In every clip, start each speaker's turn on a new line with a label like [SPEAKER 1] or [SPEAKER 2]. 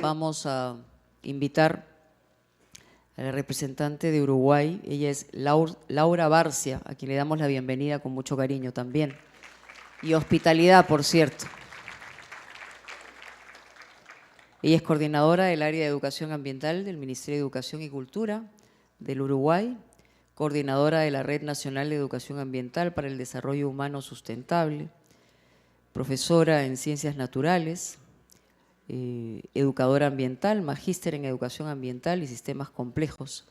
[SPEAKER 1] vamos a invitar a la representante de Uruguay. Ella es Laura Barcia, a quien le damos la bienvenida con mucho cariño también. Y hospitalidad, por cierto. Ella es coordinadora del área de educación ambiental del Ministerio de Educación y Cultura del Uruguay, coordinadora de la Red Nacional de Educación Ambiental para el Desarrollo Humano Sustentable, profesora en Ciencias Naturales, educadora ambiental, magíster en Educación Ambiental y Sistemas Complejos.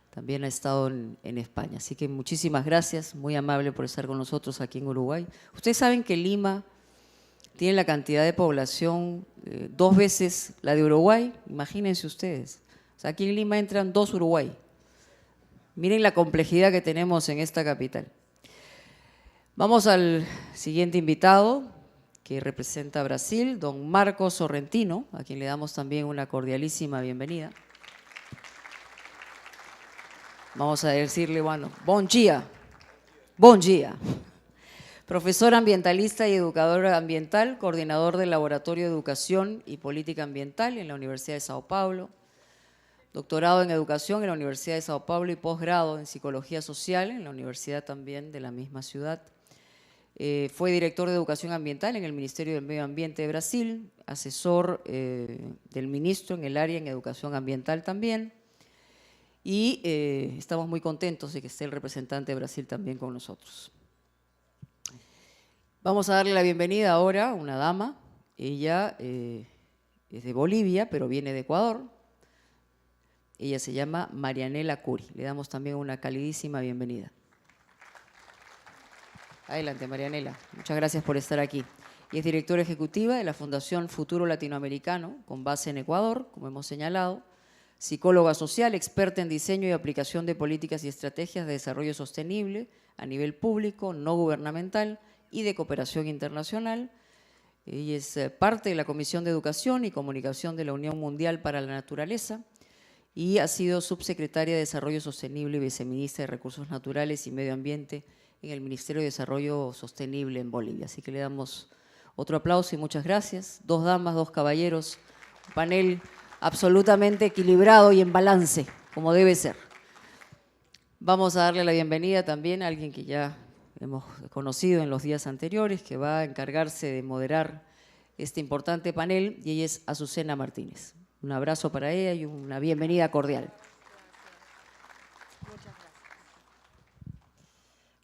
[SPEAKER 1] También ha estado en España. Así que muchísimas gracias, muy amable por estar con nosotros aquí en Uruguay. Ustedes saben que Lima tiene la cantidad de población 2 veces la de Uruguay, imagínense ustedes. O sea, aquí en Lima entran 2 Uruguay. Miren la complejidad que tenemos en esta capital. Vamos al siguiente invitado, que representa a Brasil, don Marcos Sorrentino, a quien le damos también una cordialísima bienvenida. Vamos a decirle, bueno, bon dia, bon dia. Profesor ambientalista y educador ambiental, coordinador del Laboratorio de Educación y Política Ambiental en la Universidad de Sao Paulo, doctorado en Educación en la Universidad de Sao Paulo y posgrado en Psicología Social en la Universidad también de la misma ciudad. Fue director de Educación Ambiental en el Ministerio del Medio Ambiente de Brasil, asesor del ministro en el área en Educación Ambiental también, y estamos muy contentos de que esté el representante de Brasil también con nosotros. Vamos a darle la bienvenida ahora a una dama. Ella es de Bolivia, pero viene de Ecuador. Ella se llama Marianela Curi. Le damos también una calidísima bienvenida. Adelante, Marianela. Muchas gracias por estar aquí. Y es directora ejecutiva de la Fundación Futuro Latinoamericano, con base en Ecuador, como hemos señalado. Psicóloga social, experta en diseño y aplicación de políticas y estrategias de desarrollo sostenible a nivel público, no gubernamental y de cooperación internacional. Ella es parte de la Comisión de Educación y Comunicación de la Unión Mundial para la Naturaleza y ha sido subsecretaria de Desarrollo Sostenible y viceministra de Recursos Naturales y Medio Ambiente en el Ministerio de Desarrollo Sostenible en Bolivia. Así que le damos otro aplauso y muchas gracias. 2 damas, 2 caballeros, un panel absolutamente equilibrado y en balance, como debe ser. Vamos a darle la bienvenida también a alguien que ya hemos conocido en los días anteriores, que va a encargarse de moderar este importante panel, y ella es Azucena Martínez. Un abrazo para ella y una bienvenida cordial.
[SPEAKER 2] Muchas gracias.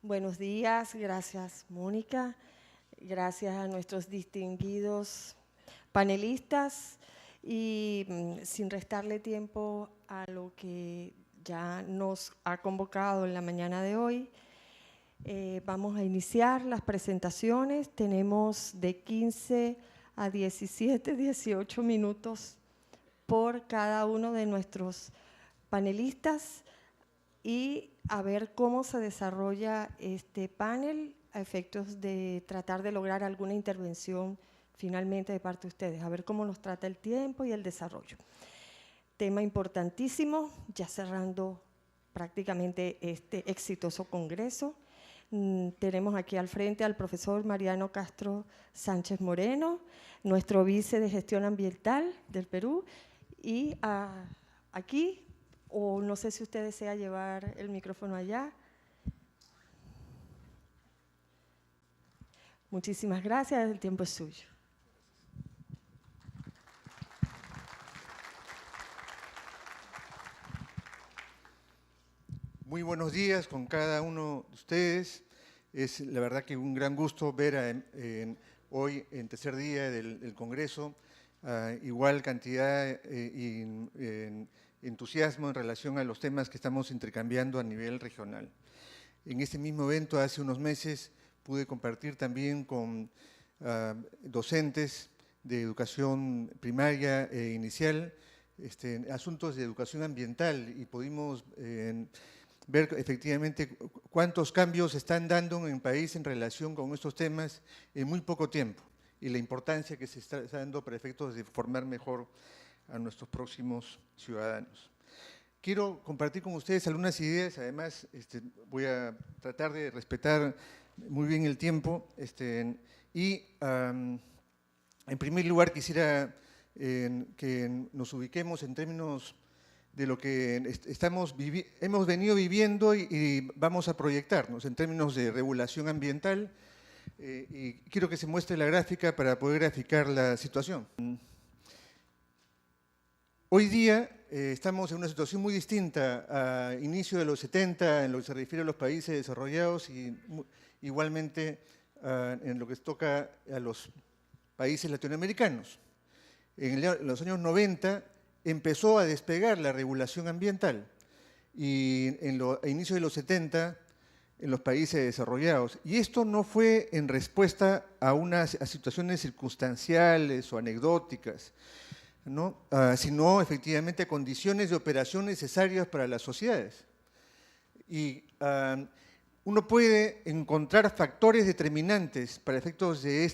[SPEAKER 2] Buenos días, gracias Mónica, gracias a nuestros distinguidos panelistas y sin restarle tiempo a lo que ya nos ha convocado en la mañana de hoy, vamos a iniciar las presentaciones. Tenemos de 15 a 17, 18 minutos por cada uno de nuestros panelistas y a ver cómo se desarrolla este panel a efectos de tratar de lograr alguna intervención finalmente de parte de ustedes, a ver cómo nos trata el tiempo y el desarrollo. Tema importantísimo, ya cerrando prácticamente este exitoso congreso. Tenemos aquí al frente al profesor Mariano Castro Sánchez Moreno, nuestro vice de Gestión Ambiental del Perú, y aquí, o no sé si usted desea llevar el micrófono allá. Muchísimas gracias, el tiempo es suyo.
[SPEAKER 3] Muy buenos días con cada uno de ustedes. Es la verdad que un gran gusto ver hoy, en tercer día del Congreso, igual cantidad y entusiasmo en relación a los temas que estamos intercambiando a nivel regional. En este mismo evento, hace unos meses, pude compartir también con docentes de educación primaria e inicial asuntos de educación ambiental y pudimos ver efectivamente cuántos cambios se están dando en el país en relación con estos temas en muy poco tiempo y la importancia que se está dando para efectos de formar mejor a nuestros próximos ciudadanos. Quiero compartir con ustedes algunas ideas, además voy a tratar de respetar muy bien el tiempo y en primer lugar quisiera que nos ubiquemos en términos de lo que hemos venido viviendo y vamos a proyectarnos en términos de regulación ambiental. Y quiero que se muestre la gráfica para poder graficar la situación. Hoy día estamos en una situación muy distinta a inicio de los 70 en lo que se refiere a los países desarrollados y igualmente en lo que toca a los países latinoamericanos. En los años 90 empezó a despegar la regulación ambiental y a inicio de los 70 en los países desarrollados. Y esto no fue en respuesta a situaciones circunstanciales o anecdóticas, ¿no? Sino efectivamente a condiciones de operación necesarias para las sociedades. Y uno puede encontrar factores determinantes para efectos de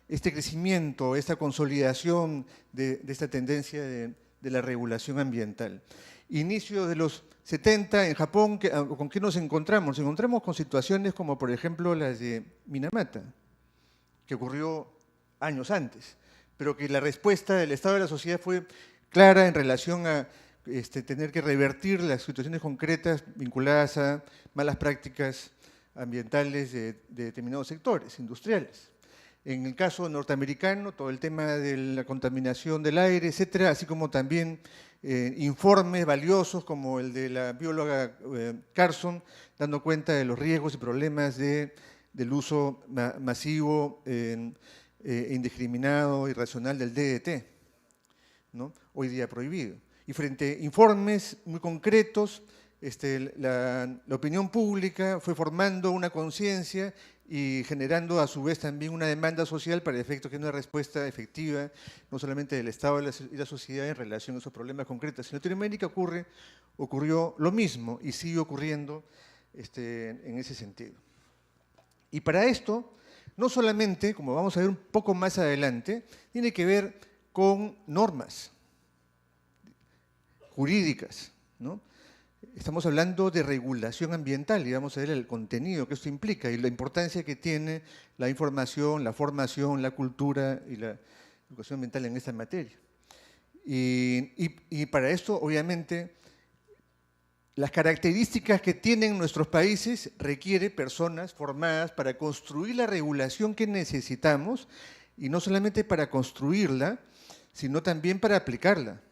[SPEAKER 3] este crecimiento, esta consolidación de esta tendencia de la regulación ambiental. Inicio de los 70 en Japón, ¿con qué nos encontramos? Nos encontramos con situaciones como, por ejemplo, las de Minamata, que ocurrió años antes, pero que la respuesta del Estado de la sociedad fue clara en relación a tener que revertir las situaciones concretas vinculadas a malas prácticas ambientales de determinados sectores industriales. En el caso norteamericano, todo el tema de la contaminación del aire, etcétera, así como también informes valiosos como el de la bióloga Carson, dando cuenta de los riesgos y problemas del uso masivo indiscriminado, irracional del DDT, ¿no? Hoy día prohibido. Y frente a informes muy concretos, la opinión pública fue formando una conciencia y generando a su vez también una demanda social para el efecto que es una respuesta efectiva, no solamente del Estado y la sociedad en relación a esos problemas concretos. En Latinoamérica ocurrió lo mismo y sigue ocurriendo en ese sentido. Y para esto, no solamente, como vamos a ver un poco más adelante, tiene que ver con normas jurídicas, ¿no? Estamos hablando de regulación ambiental y vamos a ver el contenido que esto implica y la importancia que tiene la información, la formación, la cultura y la educación ambiental en esta materia. Y para esto, obviamente, las características que tienen nuestros países requiere personas formadas para construir la regulación que necesitamos y no solamente para construirla, sino también para aplicarla.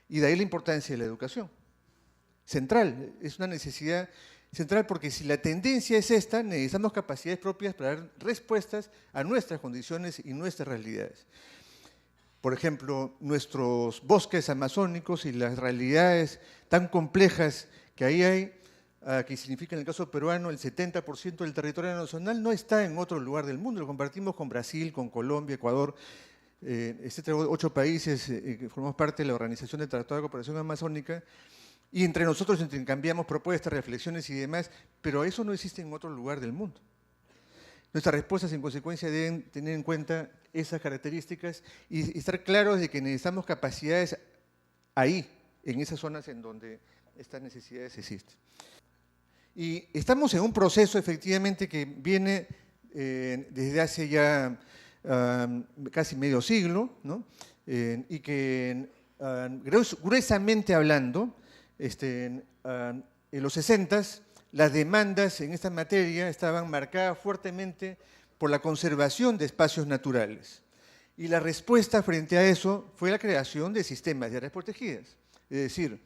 [SPEAKER 3] Y de ahí la importancia de la educación. Central, es una necesidad central porque si la tendencia es esta, necesitamos capacidades propias para dar respuestas a nuestras condiciones y nuestras realidades. Por ejemplo, nuestros bosques amazónicos y las realidades tan complejas que ahí hay, que significa en el caso peruano el 70% del territorio nacional, no está en otro lugar del mundo, lo compartimos con Brasil, con Colombia, Ecuador, etcétera, 8 países que formamos parte de la Organización del Tratado de Cooperación Amazónica, y entre nosotros intercambiamos propuestas, reflexiones y demás, pero eso no existe en otro lugar del mundo. Nuestras respuestas, en consecuencia, deben tener en cuenta esas características y estar claros de que necesitamos capacidades ahí, en esas zonas en donde estas necesidades existen. Y estamos en un proceso, efectivamente, que viene desde hace ya casi medio siglo, ¿no? Y que, gruesamente hablando, en los 60s, las demandas en esta materia estaban marcadas fuertemente por la conservación de espacios naturales. Y la respuesta frente a eso fue la creación de sistemas de áreas protegidas. Es decir,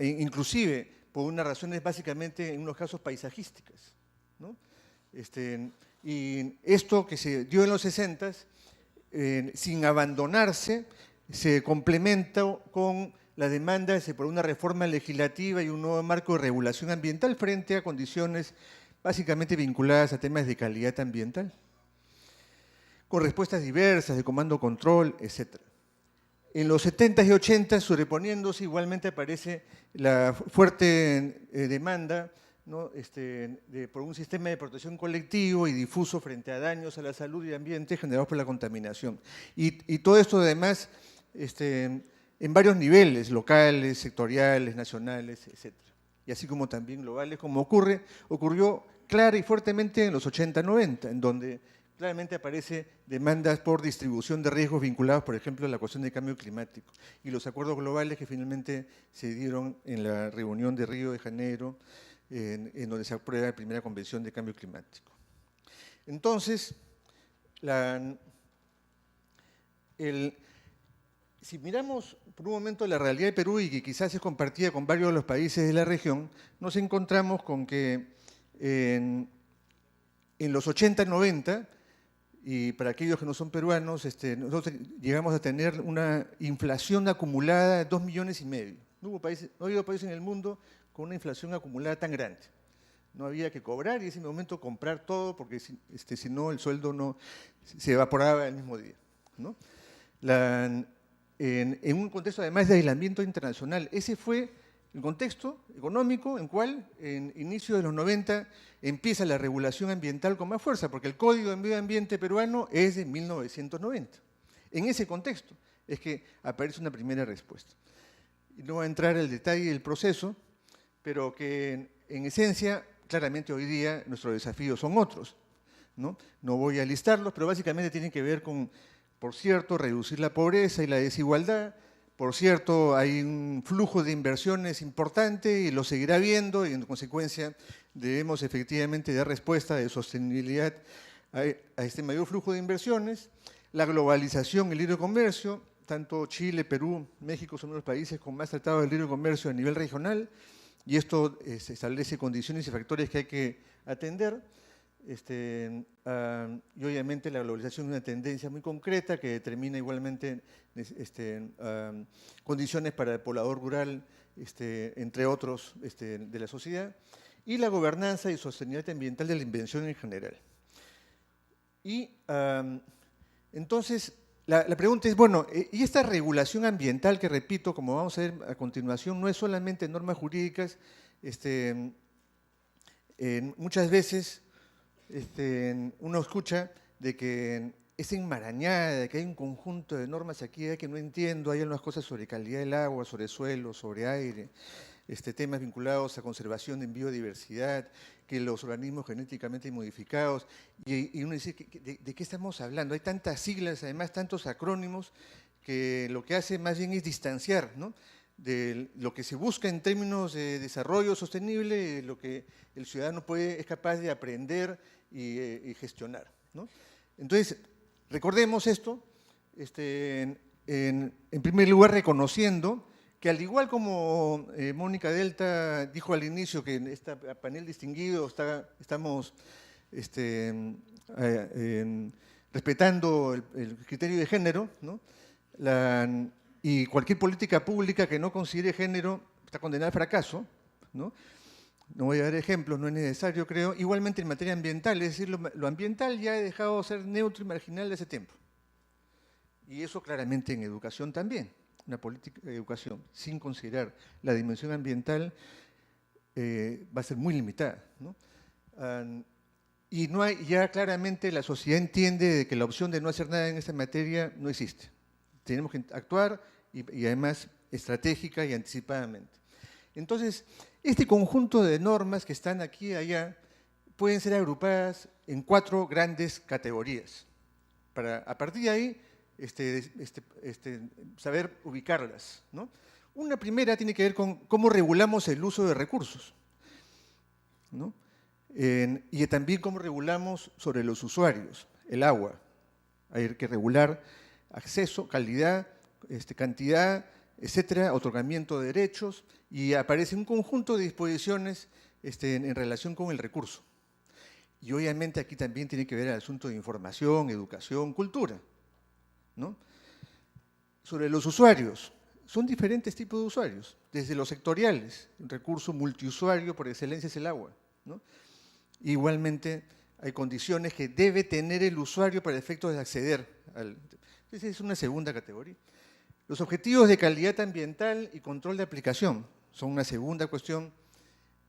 [SPEAKER 3] inclusive por unas razones básicamente, en unos casos, paisajísticas, ¿no? Y esto que se dio en los 60s, sin abandonarse, se complementa con la demanda por una reforma legislativa y un nuevo marco de regulación ambiental frente a condiciones básicamente vinculadas a temas de calidad ambiental, con respuestas diversas de comando-control, etc. En los 70s y 80s, sobreponiéndose, igualmente aparece la fuerte demanda, ¿no? Por un sistema de protección colectivo y difuso frente a daños a la salud y ambiente generados por la contaminación. Y todo esto, además, en varios niveles, locales, sectoriales, nacionales, etc. Y así como también globales, como ocurrió clara y fuertemente en los 80-90, en donde claramente aparece demandas por distribución de riesgos vinculados, por ejemplo, a la cuestión del cambio climático y los acuerdos globales que finalmente se dieron en la reunión de Río de Janeiro, en donde se aprueba la primera convención de cambio climático. Entonces, si miramos por un momento la realidad de Perú y que quizás es compartida con varios de los países de la región, nos encontramos con que en los 80, 90, y para aquellos que no son peruanos, nosotros llegamos a tener una inflación acumulada de 2,5 millones. No ha habido país en el mundo con una inflación acumulada tan grande. No había que cobrar y en ese momento comprar todo porque si no el sueldo no se evaporaba el mismo día, ¿no? En un contexto además de aislamiento internacional, ese fue el contexto económico en cual en inicio de los 90 empieza la regulación ambiental con más fuerza, porque el Código de Medio Ambiente peruano es de 1990. En ese contexto es que aparece una primera respuesta. Y no voy a entrar en el detalle del proceso, pero que en esencia, claramente hoy día nuestros desafíos son otros, ¿no? No voy a listarlos, pero básicamente tienen que ver con, por cierto, reducir la pobreza y la desigualdad. Por cierto, hay un flujo de inversiones importante y lo seguirá habiendo y en consecuencia debemos efectivamente dar respuesta de sostenibilidad a este mayor flujo de inversiones. La globalización, el libre comercio, tanto Chile, Perú, México son los países con más tratados de libre comercio a nivel regional y esto establece condiciones y factores que hay que atender. Y obviamente la globalización es una tendencia muy concreta que determina igualmente condiciones para el poblador rural, entre otros, de la sociedad, y la gobernanza y sostenibilidad ambiental de la inversión en general. Y entonces, la pregunta es, bueno, ¿y esta regulación ambiental que, repito, como vamos a ver a continuación, no es solamente normas jurídicas? Muchas veces uno escucha de que es enmarañada, de que hay un conjunto de normas aquí que no entiendo, hay unas cosas sobre calidad del agua, sobre suelo, sobre aire, temas vinculados a conservación de biodiversidad, que los organismos genéticamente modificados, y uno dice, ¿de qué estamos hablando? Hay tantas siglas, además tantos acrónimos, que lo que hace más bien es distanciar, ¿no?, de lo que se busca en términos de desarrollo sostenible, lo que el ciudadano es capaz de aprender y gestionar, ¿no? Entonces, recordemos esto, en primer lugar reconociendo que al igual como Mónica Delta dijo al inicio que en este panel distinguido estamos respetando el criterio de género, ¿no?, y cualquier política pública que no considere género está condenada al fracaso, ¿no? No voy a dar ejemplos, no es necesario, creo. Igualmente en materia ambiental, es decir, lo ambiental ya ha dejado de ser neutro y marginal de hace tiempo. Y eso claramente en educación también. Una política de educación sin considerar la dimensión ambiental va a ser muy limitada, ¿no? Y ya claramente la sociedad entiende de que la opción de no hacer nada en esta materia no existe. Tenemos que actuar y además estratégica y anticipadamente. Entonces, este conjunto de normas que están aquí y allá pueden ser agrupadas en 4 grandes categorías, para a partir de ahí saber ubicarlas, ¿no? Una primera tiene que ver con cómo regulamos el uso de recursos, ¿no? Y también cómo regulamos sobre los usuarios, el agua. Hay que regular acceso, calidad, cantidad, etcétera, otorgamiento de derechos, y aparece un conjunto de disposiciones en relación con el recurso. Y obviamente aquí también tiene que ver el asunto de información, educación, cultura, ¿no? Sobre los usuarios, son diferentes tipos de usuarios, desde los sectoriales, un recurso multiusuario por excelencia es el agua, ¿no? Igualmente hay condiciones que debe tener el usuario para efectos de acceder al... Esa es una segunda categoría. Los objetivos de calidad ambiental y control de aplicación son una segunda cuestión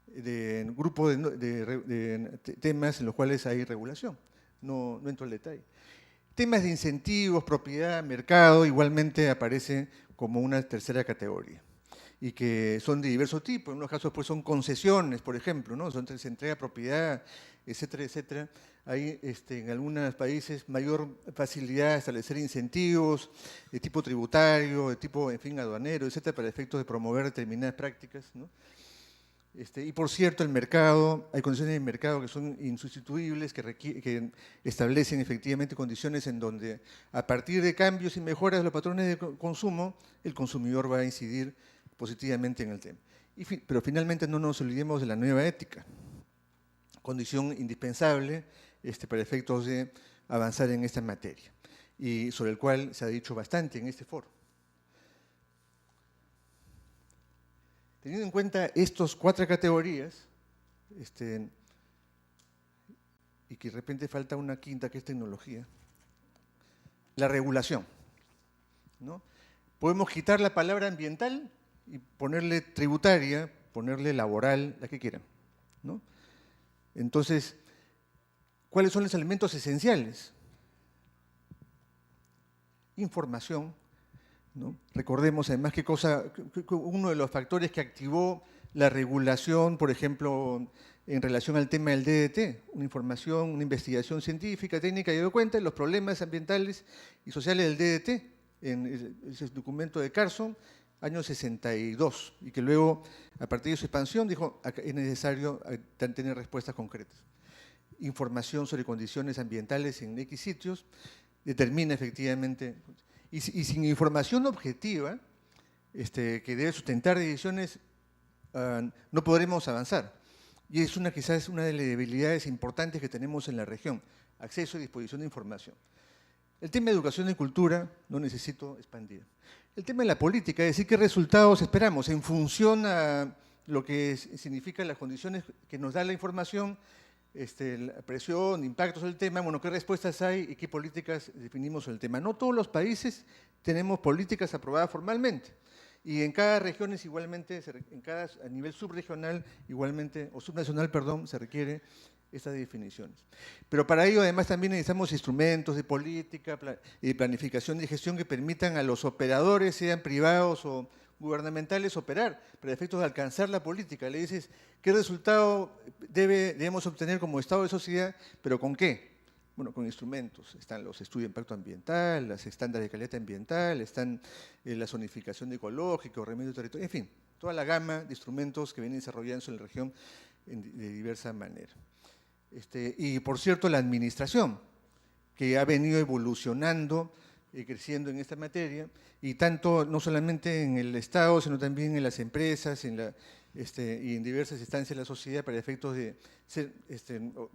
[SPEAKER 3] de un grupo de temas en los cuales hay regulación. No entro al detalle. Temas de incentivos, propiedad, mercado, igualmente aparece como una tercera categoría. y que son de diverso tipo. En unos casos pues son concesiones, por ejemplo, ¿no? Se entrega propiedad, etcétera, etcétera. Hay en algunos países mayor facilidad de establecer incentivos de tipo tributario, de tipo, en fin, aduanero, etcétera, para efectos de promover determinadas prácticas, ¿no? Y por cierto, el mercado, hay condiciones de mercado que son insustituibles, que establecen efectivamente condiciones en donde a partir de cambios y mejoras de los patrones de consumo, el consumidor va a incidir positivamente en el tema. Pero finalmente no nos olvidemos de la nueva ética, condición indispensable para efectos de avanzar en esta materia, y sobre el cual se ha dicho bastante en este foro. Teniendo en cuenta estas 4 categorías, y que de repente falta una quinta, que es tecnología, la regulación, ¿no? Podemos quitar la palabra ambiental y ponerle tributaria, ponerle laboral, la que quieran, ¿no? Entonces, ¿cuáles son los elementos esenciales? Información, ¿no? Recordemos además que uno de los factores que activó la regulación, por ejemplo, en relación al tema del DDT, una información, una investigación científica, técnica, y dio cuenta de los problemas ambientales y sociales del DDT, en ese documento de Carson, año 62, y que luego, a partir de su expansión, dijo que es necesario tener respuestas concretas. Información sobre condiciones ambientales en X sitios determina efectivamente. Y sin información objetiva, que debe sustentar decisiones, no podremos avanzar. Y es quizás una de las debilidades importantes que tenemos en la región, acceso y disposición de información. El tema de educación y cultura no necesito expandir. El tema de la política, es decir, qué resultados esperamos en función a lo que significan las condiciones que nos da la información, la presión, impactos del tema, bueno, qué respuestas hay y qué políticas definimos sobre el tema. No todos los países tenemos políticas aprobadas formalmente, y en cada región es igualmente, a nivel subregional igualmente, o subnacional, perdón, se requiere estas definiciones. Pero para ello además también necesitamos instrumentos de política, de planificación y gestión que permitan a los operadores, sean privados o gubernamentales, operar para efectos de alcanzar la política. Le dices, ¿qué resultado debemos obtener como Estado de sociedad? ¿Pero con qué? Bueno, con instrumentos. Están los estudios de impacto ambiental, los estándares de calidad ambiental, están la zonificación ecológica, remedio territorial, en fin, toda la gama de instrumentos que vienen desarrollándose en la región de diversa manera. Y por cierto, la administración, que ha venido evolucionando, creciendo en esta materia, y tanto no solamente en el Estado, sino también en las empresas, y en diversas instancias de la sociedad para efectos de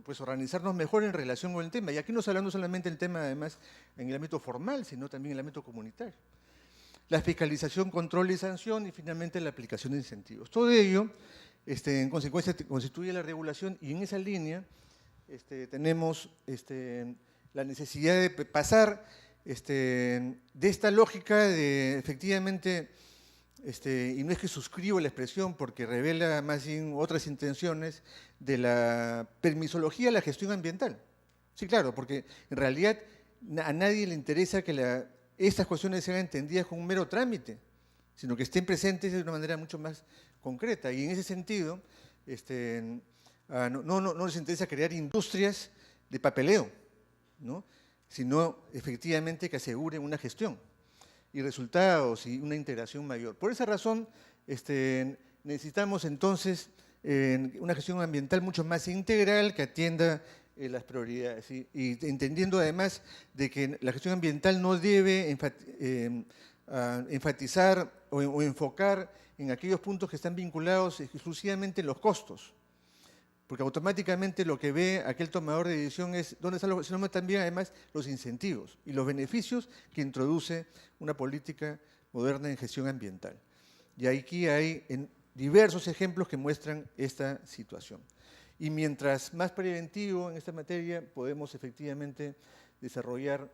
[SPEAKER 3] pues organizarnos mejor en relación con el tema. Y aquí no se habla no solamente del tema, además, en el ámbito formal, sino también en el ámbito comunitario. La fiscalización, control y sanción, y finalmente la aplicación de incentivos. Todo ello, en consecuencia, constituye la regulación, y en esa línea tenemos la necesidad de pasar de esta lógica de efectivamente, y no es que suscribo la expresión porque revela más bien otras intenciones, de la permisología a la gestión ambiental. Sí, claro, porque en realidad a nadie le interesa que estas cuestiones sean entendidas como un mero trámite, sino que estén presentes de una manera mucho más concreta. Y en ese sentido, no les interesa crear industrias de papeleo, ¿no? Sino efectivamente que aseguren una gestión y resultados y una integración mayor. Por esa razón, necesitamos entonces una gestión ambiental mucho más integral que atienda las prioridades, y entendiendo además de que la gestión ambiental no debe enfatizar o enfocar en aquellos puntos que están vinculados exclusivamente en los costos, porque automáticamente lo que ve aquel tomador de decisión es dónde están sino también además los incentivos y los beneficios que introduce una política moderna en gestión ambiental. Y aquí hay diversos ejemplos que muestran esta situación. Y mientras más preventivo en esta materia, podemos efectivamente desarrollar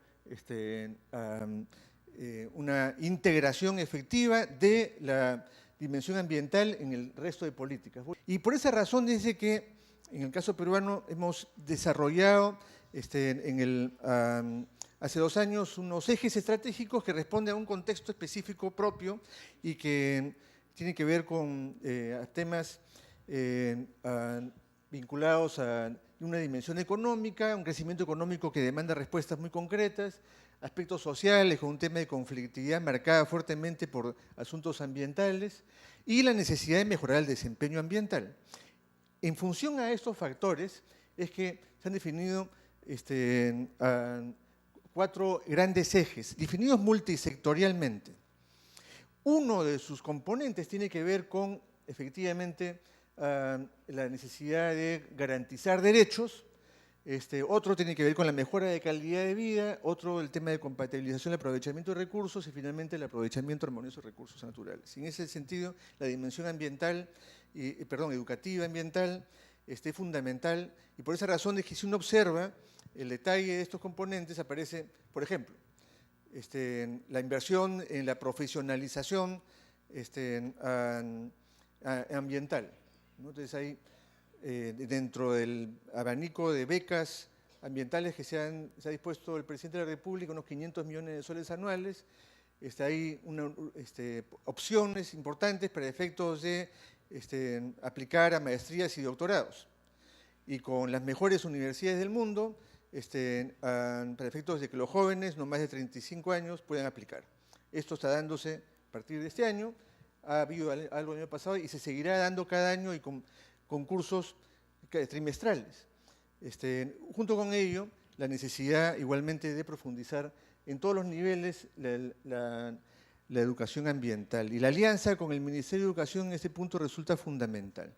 [SPEAKER 3] una integración efectiva de la dimensión ambiental en el resto de políticas. Y por esa razón dice que en el caso peruano hemos desarrollado hace 2 años unos ejes estratégicos que responden a un contexto específico propio y que tiene que ver con temas vinculados a una dimensión económica, un crecimiento económico que demanda respuestas muy concretas, aspectos sociales con un tema de conflictividad marcada fuertemente por asuntos ambientales y la necesidad de mejorar el desempeño ambiental. En función a estos factores es que se han definido 4 grandes ejes, definidos multisectorialmente. Uno de sus componentes tiene que ver con, efectivamente, la necesidad de garantizar derechos, otro tiene que ver con la mejora de calidad de vida, otro el tema de compatibilización del aprovechamiento de recursos y finalmente el aprovechamiento armonioso de recursos naturales. Y en ese sentido, la dimensión ambiental, educativa ambiental, es fundamental y por esa razón es que si uno observa el detalle de estos componentes aparece, por ejemplo, la inversión en la profesionalización ambiental, ¿no? Entonces ahí, dentro del abanico de becas ambientales que se ha dispuesto el presidente de la República, unos 500 millones de soles anuales, hay opciones importantes para efectos de aplicar a maestrías y doctorados. Y con las mejores universidades del mundo, para efectos de que los jóvenes, no más de 35 años, puedan aplicar. Esto está dándose a partir de este año, ha habido algo el año pasado y se seguirá dando cada año y con concursos trimestrales. Junto con ello, la necesidad igualmente de profundizar en todos los niveles la educación ambiental. Y la alianza con el Ministerio de Educación en este punto resulta fundamental.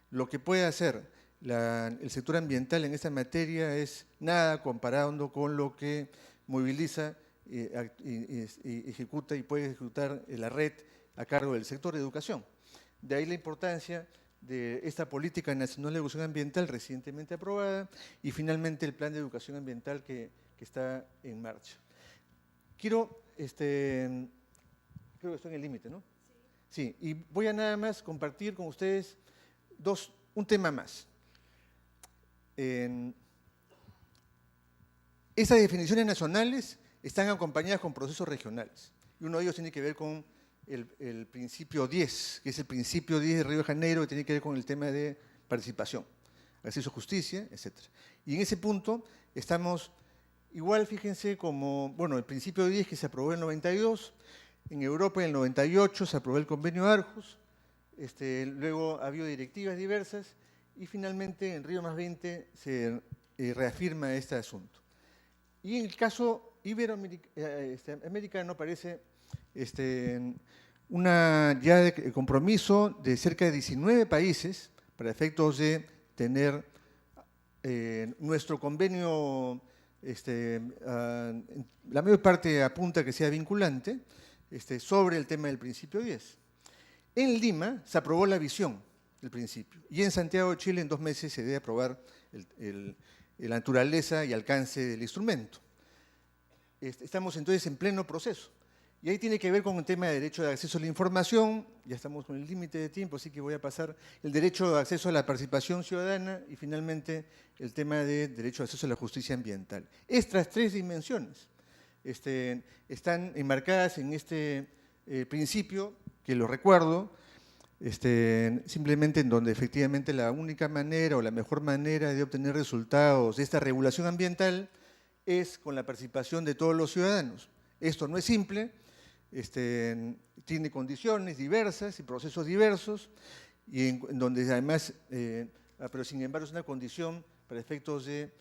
[SPEAKER 3] Lo que puede hacer el sector ambiental en esta materia es nada comparando con lo que moviliza y ejecuta y puede ejecutar la red a cargo del sector de educación. De ahí la importancia de esta Política Nacional de Educación Ambiental recientemente aprobada y finalmente el Plan de Educación Ambiental que está en marcha. Creo que estoy en el límite, ¿no? Sí, y voy a nada más compartir con ustedes un tema más. Esas definiciones nacionales están acompañadas con procesos regionales y uno de ellos tiene que ver con el principio 10, que es el principio 10 de Río de Janeiro, que tiene que ver con el tema de participación, acceso a justicia, etc. Y en ese punto estamos igual, fíjense, como, bueno, el principio 10 que se aprobó en el 92, en Europa en el 98 se aprobó el convenio Aarhus, luego ha habido directivas diversas y finalmente en Río +20 se reafirma este asunto. Y en el caso iberoamericano parece ya de compromiso de cerca de 19 países para efectos de tener nuestro convenio, la mayor parte apunta que sea vinculante, sobre el tema del principio 10. En Lima se aprobó la visión del principio y en Santiago de Chile en 2 meses se debe aprobar la naturaleza y alcance del instrumento. Estamos entonces en pleno proceso. Y ahí tiene que ver con el tema de derecho de acceso a la información, ya estamos con el límite de tiempo, así que voy a pasar el derecho de acceso a la participación ciudadana y finalmente el tema de derecho de acceso a la justicia ambiental. Estas 3 dimensiones están enmarcadas en este principio, que lo recuerdo, simplemente en donde efectivamente la única manera o la mejor manera de obtener resultados de esta regulación ambiental es con la participación de todos los ciudadanos. Esto no es simple, tiene condiciones diversas y procesos diversos, y en donde además, pero sin embargo es una condición para efectos de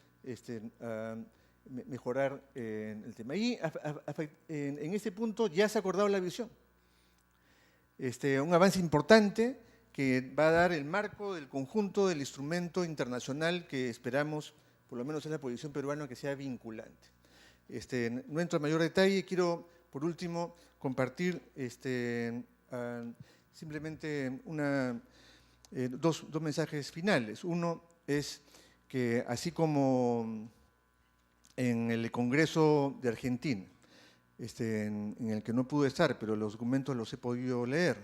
[SPEAKER 3] mejorar el tema. Y en este punto ya se ha acordado la visión. Un avance importante que va a dar el marco del conjunto del instrumento internacional que esperamos, por lo menos es la posición peruana, que sea vinculante. No entro en mayor detalle, quiero por último compartir simplemente dos mensajes finales. Uno es que así como en el Congreso de Argentina, en el que no pude estar, pero los documentos los he podido leer,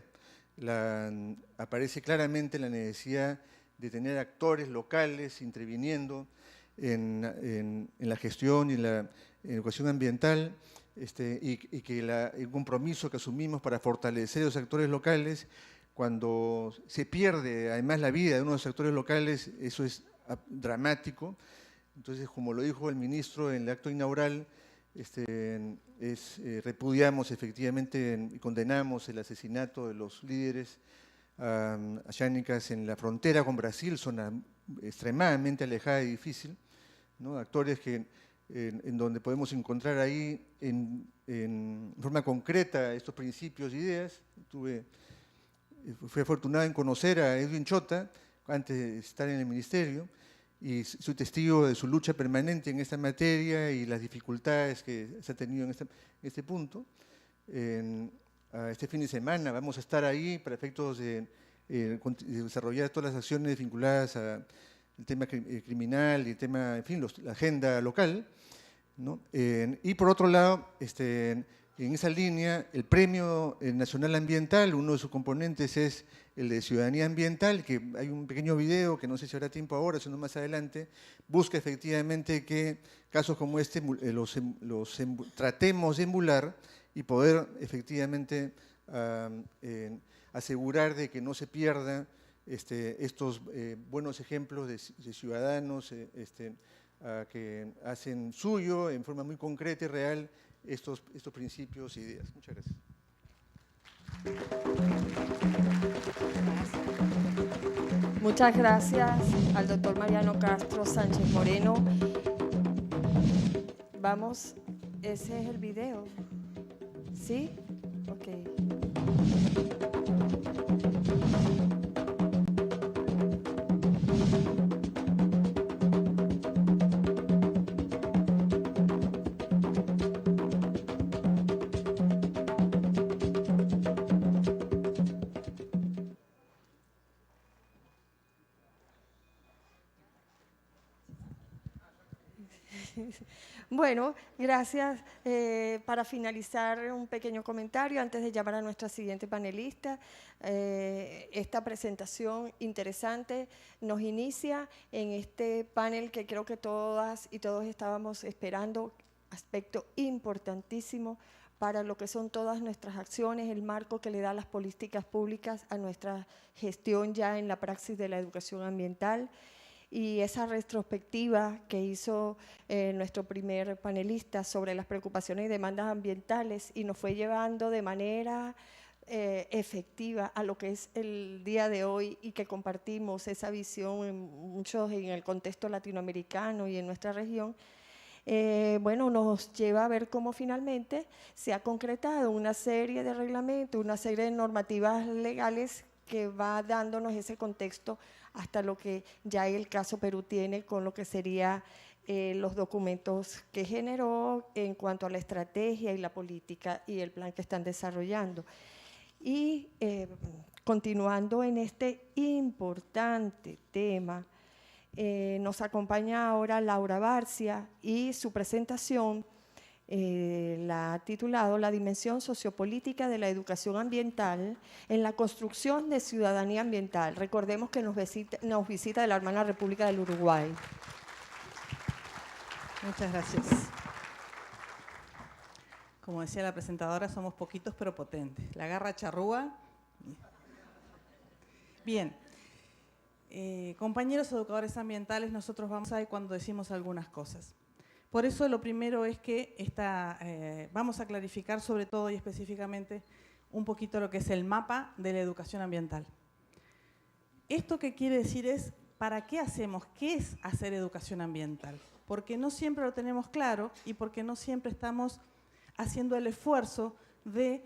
[SPEAKER 3] aparece claramente la necesidad de tener actores locales interviniendo en la gestión y en la educación ambiental, y que el compromiso que asumimos para fortalecer los actores locales, cuando se pierde además la vida de uno de los actores locales, eso es dramático. Entonces, como lo dijo el ministro en el acto inaugural, repudiamos efectivamente y condenamos el asesinato de los líderes ayánicas en la frontera con Brasil, zona extremadamente alejada y difícil, ¿no? Actores en donde podemos encontrar ahí en forma concreta estos principios e ideas. Fui afortunado en conocer a Edwin Chota antes de estar en el ministerio, y soy testigo de su lucha permanente en esta materia y las dificultades que se ha tenido en este punto. Este fin de semana vamos a estar ahí para efectos de desarrollar todas las acciones vinculadas al tema criminal y el tema, en fin, la agenda local, ¿no? Y por otro lado, en esa línea, el Premio Nacional Ambiental, uno de sus componentes es el de Ciudadanía Ambiental, que hay un pequeño video que no sé si habrá tiempo ahora, sino más adelante, busca efectivamente que casos como este tratemos de emular y poder efectivamente asegurar de que no se pierda estos buenos ejemplos de ciudadanos que hacen suyo en forma muy concreta y real estos principios e ideas. Muchas gracias.
[SPEAKER 2] Muchas gracias al doctor Mariano Castro Sánchez Moreno. Vamos, ese es el video. ¿Sí? Ok. Bueno, gracias. Para finalizar, un pequeño comentario antes de llamar a nuestra siguiente panelista. Esta presentación interesante nos inicia en este panel que creo que todas y todos estábamos esperando, aspecto importantísimo para lo que son todas nuestras acciones, el marco que le da las políticas públicas a nuestra gestión ya en la praxis de la educación ambiental. Y esa retrospectiva que hizo nuestro primer panelista sobre las preocupaciones y demandas ambientales y nos fue llevando de manera efectiva a lo que es el día de hoy, y que compartimos esa visión muchos en el contexto latinoamericano y en nuestra región. Bueno, nos lleva a ver cómo finalmente se ha concretado una serie de reglamentos, una serie de normativas legales que va dándonos ese contexto hasta lo que ya el caso Perú tiene con lo que sería los documentos que generó en cuanto a la estrategia y la política y el plan que están desarrollando. Y continuando en este importante tema, nos acompaña ahora Laura Barcia y su presentación la ha titulado La dimensión sociopolítica de la educación ambiental en la construcción de ciudadanía ambiental. Recordemos que nos visita de la hermana República del Uruguay.
[SPEAKER 4] Muchas gracias. Como decía la presentadora, somos poquitos pero potentes. La garra charrúa. Bien. Compañeros educadores ambientales, nosotros vamos a ver cuando decimos algunas cosas. Por eso lo primero es que vamos a clarificar sobre todo y específicamente un poquito lo que es el mapa de la educación ambiental. ¿Esto qué quiere decir? Es ¿para qué hacemos? ¿Qué es hacer educación ambiental? Porque no siempre lo tenemos claro y porque no siempre estamos haciendo el esfuerzo de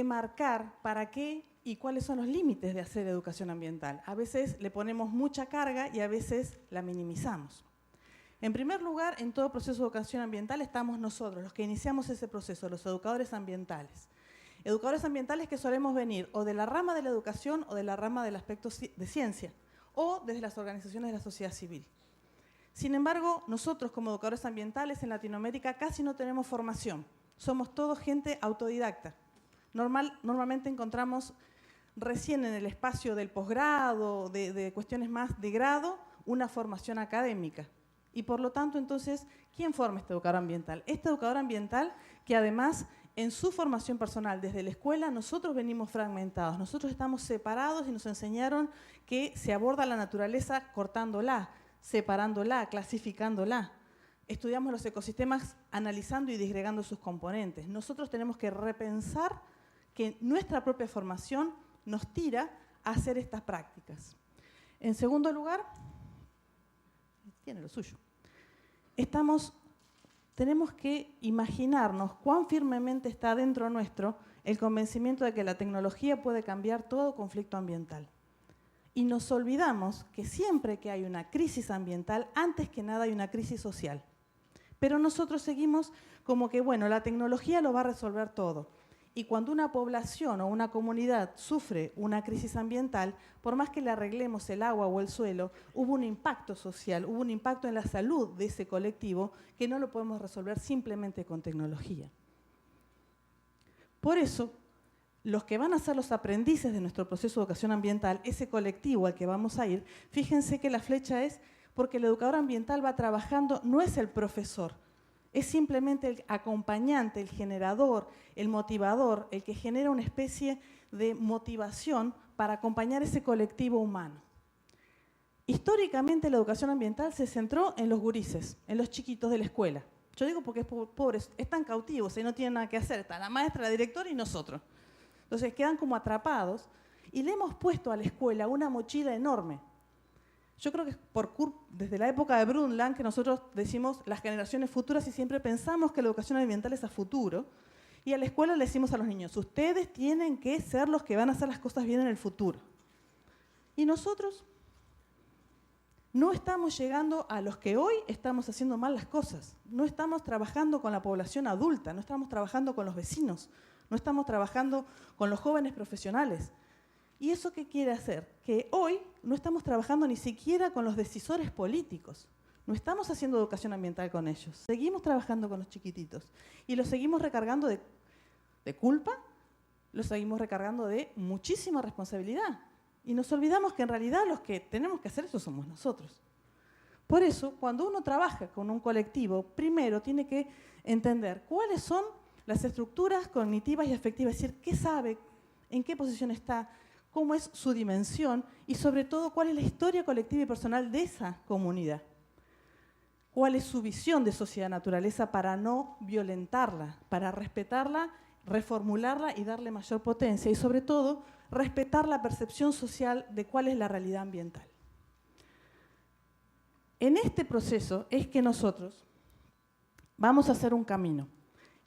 [SPEAKER 4] marcar para qué y cuáles son los límites de hacer educación ambiental. A veces le ponemos mucha carga y a veces la minimizamos. En primer lugar, en todo proceso de educación ambiental estamos nosotros, los que iniciamos ese proceso, los educadores ambientales. Educadores ambientales que solemos venir o de la rama de la educación o de la rama del aspecto de ciencia o desde las organizaciones de la sociedad civil. Sin embargo, nosotros como educadores ambientales en Latinoamérica casi no tenemos formación. Somos todos gente autodidacta. Normalmente encontramos recién en el espacio del posgrado, de cuestiones más de grado, una formación académica. Y por lo tanto, entonces, ¿quién forma este educador ambiental? Este educador ambiental que además en su formación personal desde la escuela nosotros venimos fragmentados, nosotros estamos separados y nos enseñaron que se aborda la naturaleza cortándola, separándola, clasificándola. Estudiamos los ecosistemas analizando y disgregando sus componentes. Nosotros tenemos que repensar que nuestra propia formación nos tira a hacer estas prácticas. En segundo lugar, tiene lo suyo. Tenemos que imaginarnos cuán firmemente está dentro nuestro el convencimiento de que la tecnología puede cambiar todo conflicto ambiental. Y nos olvidamos que siempre que hay una crisis ambiental, antes que nada hay una crisis social. Pero nosotros seguimos como que, bueno, la tecnología lo va a resolver todo. Y cuando una población o una comunidad sufre una crisis ambiental, por más que le arreglemos el agua o el suelo, hubo un impacto social, hubo un impacto en la salud de ese colectivo que no lo podemos resolver simplemente con tecnología. Por eso, los que van a ser los aprendices de nuestro proceso de educación ambiental, ese colectivo al que vamos a ir, fíjense que la flecha es porque el educador ambiental va trabajando, no es el profesor, es simplemente el acompañante, el generador, el motivador, el que genera una especie de motivación para acompañar ese colectivo humano. Históricamente la educación ambiental se centró en los gurises, en los chiquitos de la escuela. Yo digo porque pobres, están cautivos y no tienen nada que hacer, está la maestra, la directora y nosotros. Entonces quedan como atrapados y le hemos puesto a la escuela una mochila enorme. Yo creo que es desde la época de Brundtland que nosotros decimos las generaciones futuras y siempre pensamos que la educación ambiental es a futuro. Y a la escuela le decimos a los niños, ustedes tienen que ser los que van a hacer las cosas bien en el futuro. Y nosotros no estamos llegando a los que hoy estamos haciendo mal las cosas. No estamos trabajando con la población adulta, no estamos trabajando con los vecinos, no estamos trabajando con los jóvenes profesionales. ¿Y eso qué quiere hacer? Que hoy no estamos trabajando ni siquiera con los decisores políticos. No estamos haciendo educación ambiental con ellos. Seguimos trabajando con los chiquititos. Y los seguimos recargando de culpa, los seguimos recargando de muchísima responsabilidad. Y nos olvidamos que en realidad los que tenemos que hacer eso somos nosotros. Por eso, cuando uno trabaja con un colectivo, primero tiene que entender cuáles son las estructuras cognitivas y afectivas, es decir, qué sabe, en qué posición está, cómo es su dimensión y sobre todo cuál es la historia colectiva y personal de esa comunidad. Cuál es su visión de sociedad-naturaleza para no violentarla, para respetarla, reformularla y darle mayor potencia y sobre todo respetar la percepción social de cuál es la realidad ambiental. En este proceso es que nosotros vamos a hacer un camino.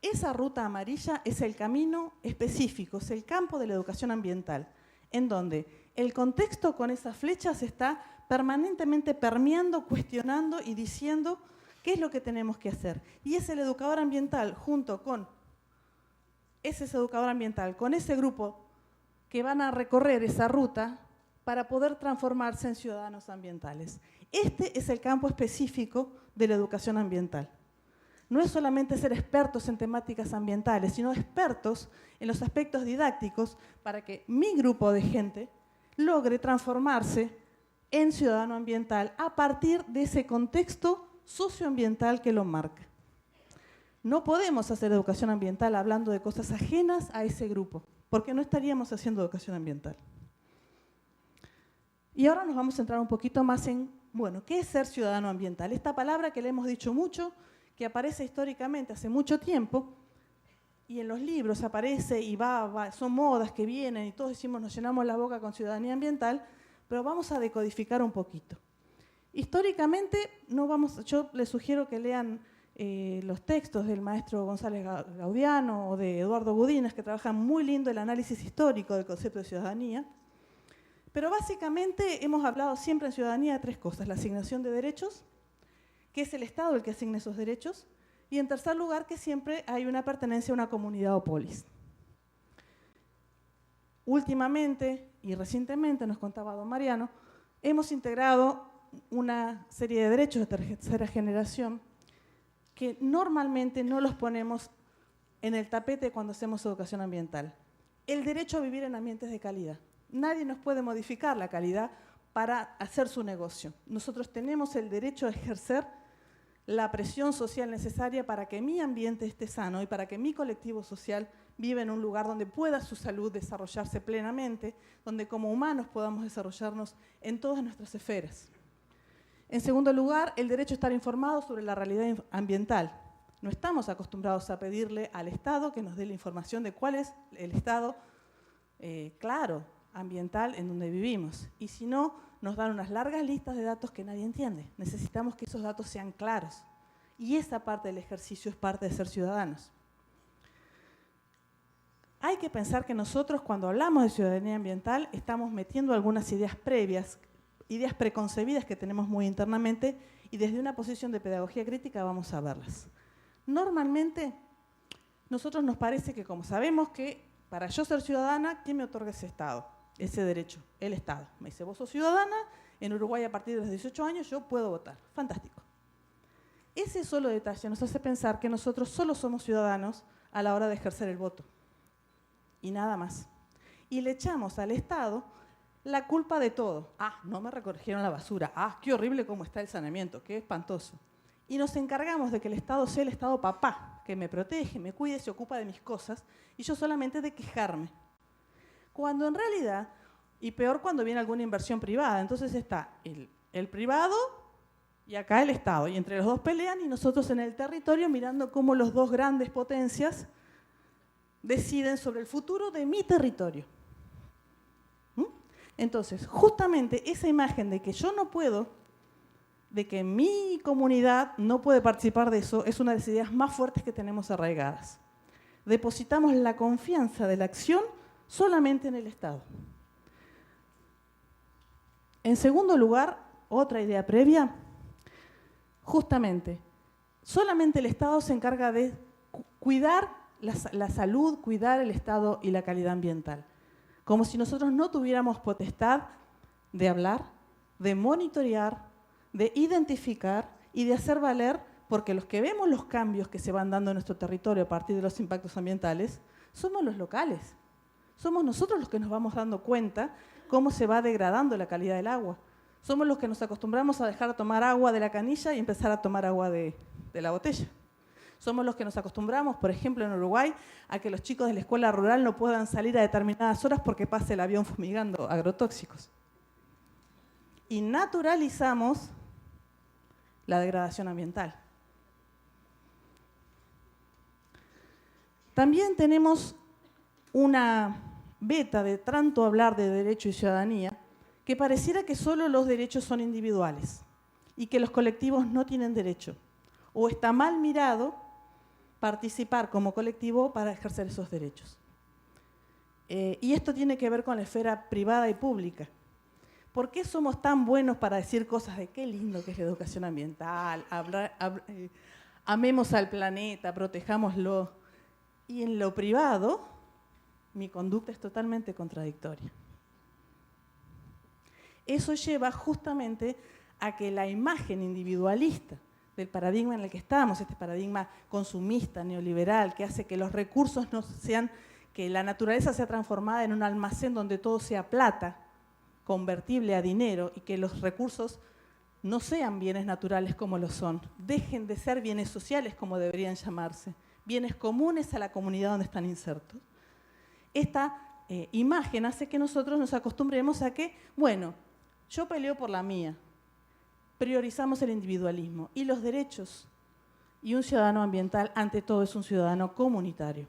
[SPEAKER 4] Esa ruta amarilla es el camino específico, es el campo de la educación ambiental, en donde el contexto con esas flechas está permanentemente permeando, cuestionando y diciendo qué es lo que tenemos que hacer. Y es el educador ambiental junto con ese grupo que van a recorrer esa ruta para poder transformarse en ciudadanos ambientales. Este es el campo específico de la educación ambiental. No es solamente ser expertos en temáticas ambientales, sino expertos en los aspectos didácticos para que mi grupo de gente logre transformarse en ciudadano ambiental a partir de ese contexto socioambiental que lo marca. No podemos hacer educación ambiental hablando de cosas ajenas a ese grupo, porque no estaríamos haciendo educación ambiental. Y ahora nos vamos a centrar un poquito más en, bueno, ¿qué es ser ciudadano ambiental? Esta palabra que le hemos dicho mucho, que aparece históricamente hace mucho tiempo, y en los libros aparece y va, son modas que vienen y todos decimos, nos llenamos la boca con ciudadanía ambiental, pero vamos a decodificar un poquito. Históricamente, yo les sugiero que lean los textos del maestro González Gaudiano o de Eduardo Gudines, que trabajan muy lindo el análisis histórico del concepto de ciudadanía, pero básicamente hemos hablado siempre en ciudadanía de tres cosas: la asignación de derechos, que es el Estado el que asigna esos derechos, y en tercer lugar, que siempre hay una pertenencia a una comunidad o polis. Últimamente y recientemente, nos contaba don Mariano, hemos integrado una serie de derechos de tercera generación que normalmente no los ponemos en el tapete cuando hacemos educación ambiental. El derecho a vivir en ambientes de calidad. Nadie nos puede modificar la calidad para hacer su negocio. Nosotros tenemos el derecho a ejercer la presión social necesaria para que mi ambiente esté sano y para que mi colectivo social viva en un lugar donde pueda su salud desarrollarse plenamente, donde como humanos podamos desarrollarnos en todas nuestras esferas. En segundo lugar, el derecho a estar informado sobre la realidad ambiental. No estamos acostumbrados a pedirle al Estado que nos dé la información de cuál es el estado claro, ambiental en donde vivimos. Y si no, nos dan unas largas listas de datos que nadie entiende. Necesitamos que esos datos sean claros. Y esa parte del ejercicio es parte de ser ciudadanos. Hay que pensar que nosotros, cuando hablamos de ciudadanía ambiental, estamos metiendo algunas ideas previas, ideas preconcebidas que tenemos muy internamente, y desde una posición de pedagogía crítica vamos a verlas. Normalmente, nosotros nos parece que, como sabemos que para yo ser ciudadana, ¿quién me otorga ese Estado? Ese derecho, el Estado. Me dice, vos sos ciudadana, en Uruguay a partir de los 18 años yo puedo votar. Fantástico. Ese solo detalle nos hace pensar que nosotros solo somos ciudadanos a la hora de ejercer el voto. Y nada más. Y le echamos al Estado la culpa de todo. Ah, no me recogieron la basura. Ah, qué horrible cómo está el saneamiento, qué espantoso. Y nos encargamos de que el Estado sea el Estado papá, que me protege, me cuide, se ocupa de mis cosas, y yo solamente de quejarme. Cuando en realidad, y peor cuando viene alguna inversión privada, entonces está el privado y acá el Estado, y entre los dos pelean y nosotros en el territorio mirando cómo los dos grandes potencias deciden sobre el futuro de mi territorio. Entonces, justamente esa imagen de que yo no puedo, de que mi comunidad no puede participar de eso, es una de las ideas más fuertes que tenemos arraigadas. Depositamos la confianza de la acción solamente en el Estado. En segundo lugar, otra idea previa, justamente, solamente el Estado se encarga de cuidar la salud, cuidar el estado y la calidad ambiental. Como si nosotros no tuviéramos potestad de hablar, de monitorear, de identificar y de hacer valer, porque los que vemos los cambios que se van dando en nuestro territorio a partir de los impactos ambientales, somos los locales. Somos nosotros los que nos vamos dando cuenta cómo se va degradando la calidad del agua. Somos los que nos acostumbramos a dejar de tomar agua de la canilla y empezar a tomar agua de la botella. Somos los que nos acostumbramos, por ejemplo, en Uruguay, a que los chicos de la escuela rural no puedan salir a determinadas horas porque pase el avión fumigando agrotóxicos. Y naturalizamos la degradación ambiental. También tenemos una beta de tanto hablar de derecho y ciudadanía, que pareciera que solo los derechos son individuales y que los colectivos no tienen derecho. O está mal mirado participar como colectivo para ejercer esos derechos. Y esto tiene que ver con la esfera privada y pública. ¿Por qué somos tan buenos para decir cosas de qué lindo que es la educación ambiental, amemos al planeta, protejámoslo? Y en lo privado, mi conducta es totalmente contradictoria. Eso lleva justamente a que la imagen individualista del paradigma en el que estamos, este paradigma consumista, neoliberal, que hace que los recursos no sean, que la naturaleza sea transformada en un almacén donde todo sea plata, convertible a dinero, y que los recursos no sean bienes naturales como lo son, dejen de ser bienes sociales como deberían llamarse, bienes comunes a la comunidad donde están insertos. Esta imagen hace que nosotros nos acostumbremos a que, bueno, yo peleo por la mía, priorizamos el individualismo y los derechos, y un ciudadano ambiental, ante todo, es un ciudadano comunitario.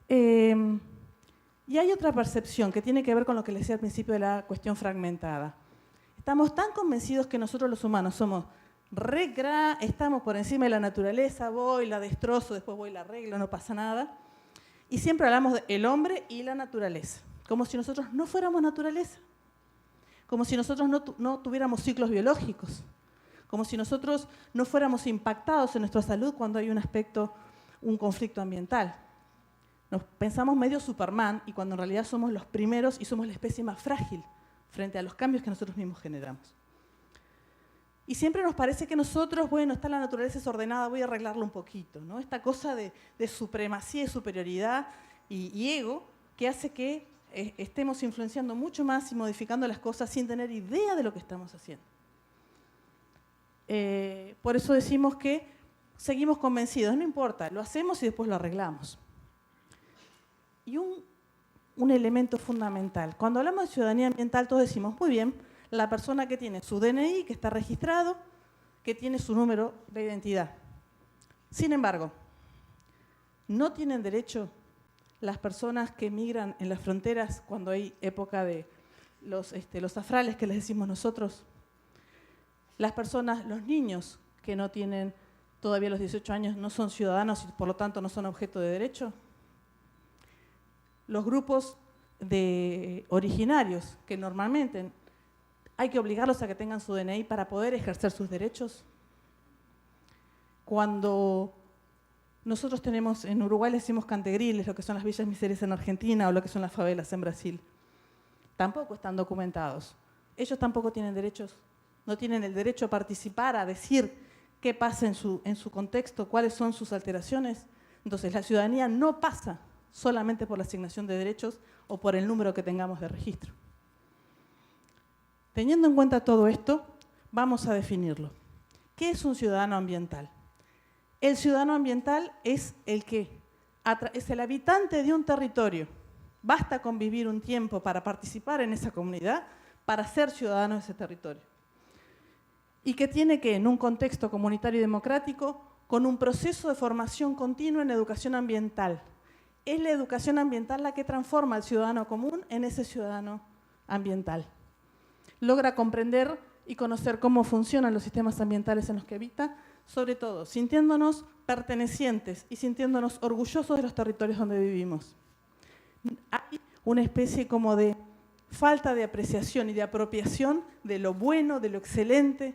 [SPEAKER 4] Y hay otra percepción que tiene que ver con lo que les decía al principio de la cuestión fragmentada. Estamos tan convencidos que nosotros los humanos somos estamos por encima de la naturaleza, voy, la destrozo, después voy, la arreglo, no pasa nada. Y siempre hablamos del hombre y la naturaleza, como si nosotros no fuéramos naturaleza. Como si nosotros no tuviéramos ciclos biológicos, como si nosotros no fuéramos impactados en nuestra salud cuando hay un conflicto ambiental. Nos pensamos medio Superman y cuando en realidad somos los primeros y somos la especie más frágil frente a los cambios que nosotros mismos generamos. Y siempre nos parece que nosotros, bueno, está la naturaleza desordenada, voy a arreglarlo un poquito, ¿no? Esta cosa de supremacía y superioridad y ego que hace que estemos influenciando mucho más y modificando las cosas sin tener idea de lo que estamos haciendo. Por eso decimos que seguimos convencidos, no importa, lo hacemos y después lo arreglamos. Y un elemento fundamental, cuando hablamos de ciudadanía ambiental todos decimos, muy bien, la persona que tiene su DNI, que está registrado, que tiene su número de identidad. Sin embargo, no tienen derecho las personas que migran en las fronteras cuando hay época de los zafrales que les decimos nosotros. Las personas, los niños que no tienen todavía los 18 años no son ciudadanos y por lo tanto no son objeto de derecho. Los grupos de originarios que normalmente hay que obligarlos a que tengan su DNI para poder ejercer sus derechos. Cuando nosotros tenemos, en Uruguay le decimos cantegriles, lo que son las villas miserias en Argentina o lo que son las favelas en Brasil, tampoco están documentados. Ellos tampoco tienen derechos, no tienen el derecho a participar, a decir qué pasa en su contexto, cuáles son sus alteraciones. Entonces la ciudadanía no pasa solamente por la asignación de derechos o por el número que tengamos de registro. Teniendo en cuenta todo esto, vamos a definirlo. ¿Qué es un ciudadano ambiental? El ciudadano ambiental es es el habitante de un territorio. Basta con vivir un tiempo para participar en esa comunidad, para ser ciudadano de ese territorio. Y que tiene que, en un contexto comunitario y democrático, con un proceso de formación continua en educación ambiental. Es la educación ambiental la que transforma al ciudadano común en ese ciudadano ambiental. Logra comprender y conocer cómo funcionan los sistemas ambientales en los que habita, sobre todo sintiéndonos pertenecientes y sintiéndonos orgullosos de los territorios donde vivimos. Hay una especie como de falta de apreciación y de apropiación de lo bueno, de lo excelente,